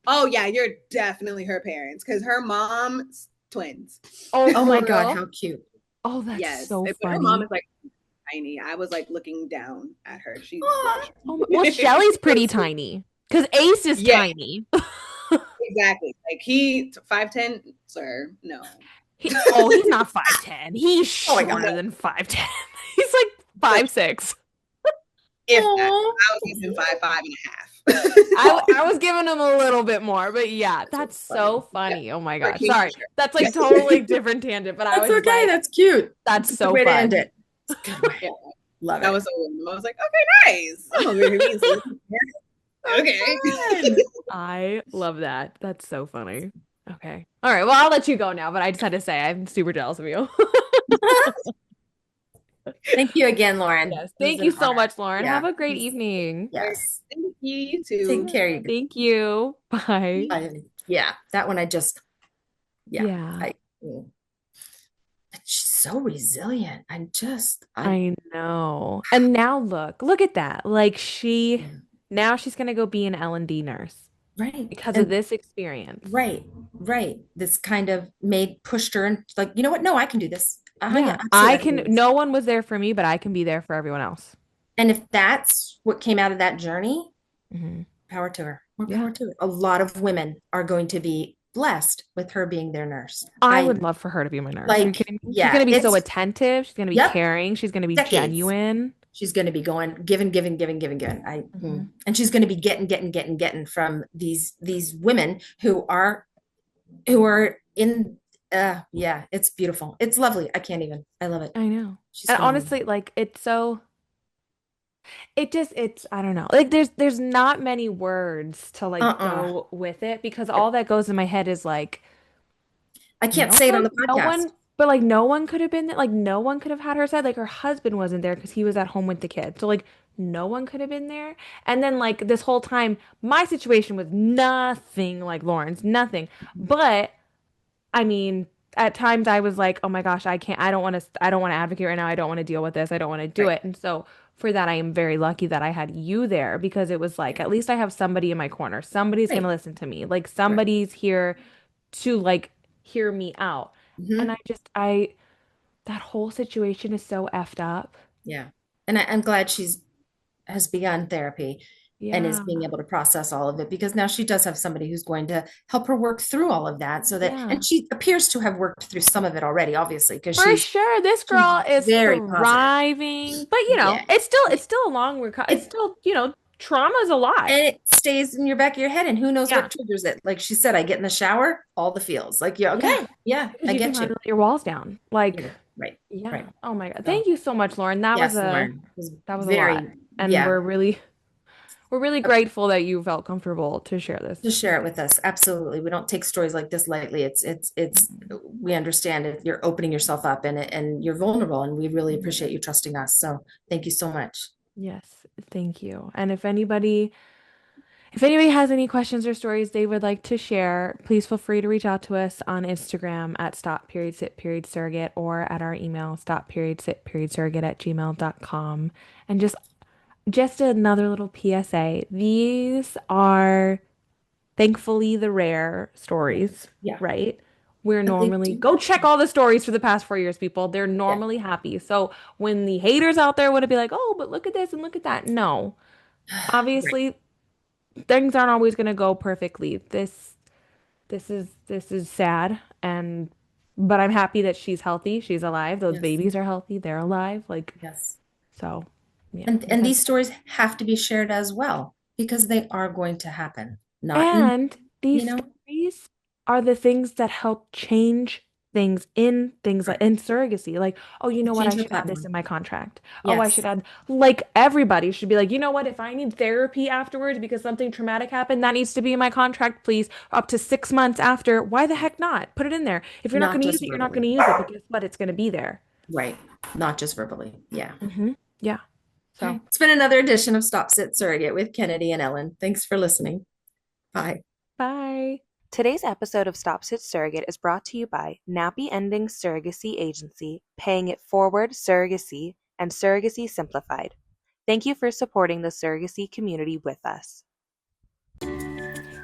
oh yeah, you're definitely her parents, because her mom's twins. Oh my God, how cute. Oh, that's so funny. Her mom is like tiny. I was like looking down at her. She's well, Shelly's pretty tiny because Ace is tiny. Exactly. Like he 5'10", sir. No. He's not 5'10". He's shorter than 5'10". He's like 5'6". If that, I was giving him 5'5" and a half. I was giving him a little bit more, but yeah, that's so funny. Yeah. Oh my gosh. Sorry. That's like totally different tangent, but I was okay. Like, that's cute. That's so way fun. to end it. Yeah. Love that it. Was so I was like, okay, nice. Okay. I love that. That's so funny. Okay. All right. Well, I'll let you go now, but I just had to say I'm super jealous of you. Thank you again, Lauren. Yes. Thank you so much, Lauren. Yeah. Have a great evening. Yes. Thank you. You too. Take care. You. Thank you. Bye. Yeah. That one I just, yeah. She's so resilient. I know. And now look at that. Like now she's going to go be an L&D nurse. Right. because of And this experience. right. This kind of pushed her and like, you know what? No, I can do this. Yeah, Yeah, absolutely. I I can can, do this. no one was there for me, but I can be there for everyone else. And if that's what came out of that journey, Hmm. power to her. More Yeah. power to her. A lot of women are going to be blessed with her being their nurse. I I would love for her to be my nurse. Are you like, kidding me? She's yeah, going to be so it's, attentive. She's going to be yep, caring. She's going to be decades. genuine. She's going to be going, giving, giving, giving, giving, giving. Hmm. And she's going to be getting from these women who are in, yeah, it's beautiful. It's lovely. I can't even, I love it. I know. She's And phenomenal. honestly, like it's so it's I don't know. Like there's not many words to like Uh-uh. go with it because all that goes in my head is like I can't say it on the no podcast. one, but like no one could have been there. Like no one could have had her side. Like her husband wasn't there because he was at home with the kid. So like no one could have been there. And then like this whole time, my situation was nothing like Lauren's, nothing. But I mean, at times I was like, oh my gosh, I don't want to advocate right now. I don't want to deal with this. I don't want to do Right. it. And so for that, I am very lucky that I had you there because it was like, Yeah. at least I have somebody in my corner. Somebody's going to Right. listen to me. Like Right. somebody's here to like hear me out. And Hmm. that whole situation is so effed up. Yeah. And I'm glad she's has begun therapy and is Yeah. being able to process all of it because now she does have somebody who's going to help her work through all of that so that Yeah. and she appears to have worked through some of it already, obviously, because For sure, this she's girl is very positive. thriving, but Yeah. it's still a long recovery. It's It still, trauma's a lot. and it stays in your back of your head, and who knows Yeah. what triggers it. Like she said, I get in the shower, all the feels. Like, yeah, Yeah. okay, yeah, Because I you can get you. finally let your walls down. Like, Yeah, right, yeah. right. Oh my God. So Thank you so much, Lauren. yes, Lauren was That was a lot. very, And yeah. we're really grateful that you felt comfortable to share this. To share it with us. Absolutely. We don't take stories like this lightly. It's we understand it. You're opening yourself up and you're vulnerable and we really appreciate you trusting us. So thank you so much. Yes, thank you. And if anybody has any questions or stories they would like to share, please feel free to reach out to us on Instagram at stop.sit.surrogate or at our email stop.sit.surrogate@gmail.com. And just another little PSA. These are thankfully the rare Yeah. stories, Yeah. right? We're But they normally do. go check all the stories for the past 4 years, people. They're Yeah. normally happy. So when the haters out there would be like, oh, but look at this and look at that. No, Right. obviously things aren't always going to go perfectly. This is sad and but I'm happy that she's healthy. She's alive. Those Yes. babies are healthy. They're alive. Like Yes. so, yeah. And these stories have to be shared as well because they are going to happen. Not in, And you these know, stories are the things that help change things like right. in surrogacy. Like, oh, you know what? I Change your should add this platform. in my contract. Oh, I should Yes. add, like, everybody should be like, you know what? If I need therapy afterwards because something traumatic happened, that needs to be in my contract, please. Up to 6 months after. Why the heck not? Put it in there. If you're not Not going to use just it, you're not going verbally. to use it. But guess what? It's going to be there. Right. Not just verbally. Yeah. Yeah. So, Okay. It's been another edition of Stop Sit Surrogate with Kennedy and Ellen. Thanks for listening. Bye. bye. Today's episode of Stop Sit Surrogate is brought to you by Nappy Ending Surrogacy Agency, Paying It Forward Surrogacy, and Surrogacy Simplified. Thank you for supporting the surrogacy community with us.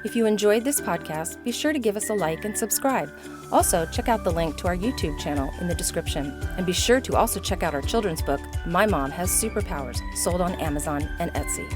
If you enjoyed this podcast, be sure to give us a like and subscribe. Also, check out the link to our YouTube channel in the description. And be sure to also check out our children's book, My Mom Has Superpowers, sold on Amazon and Etsy.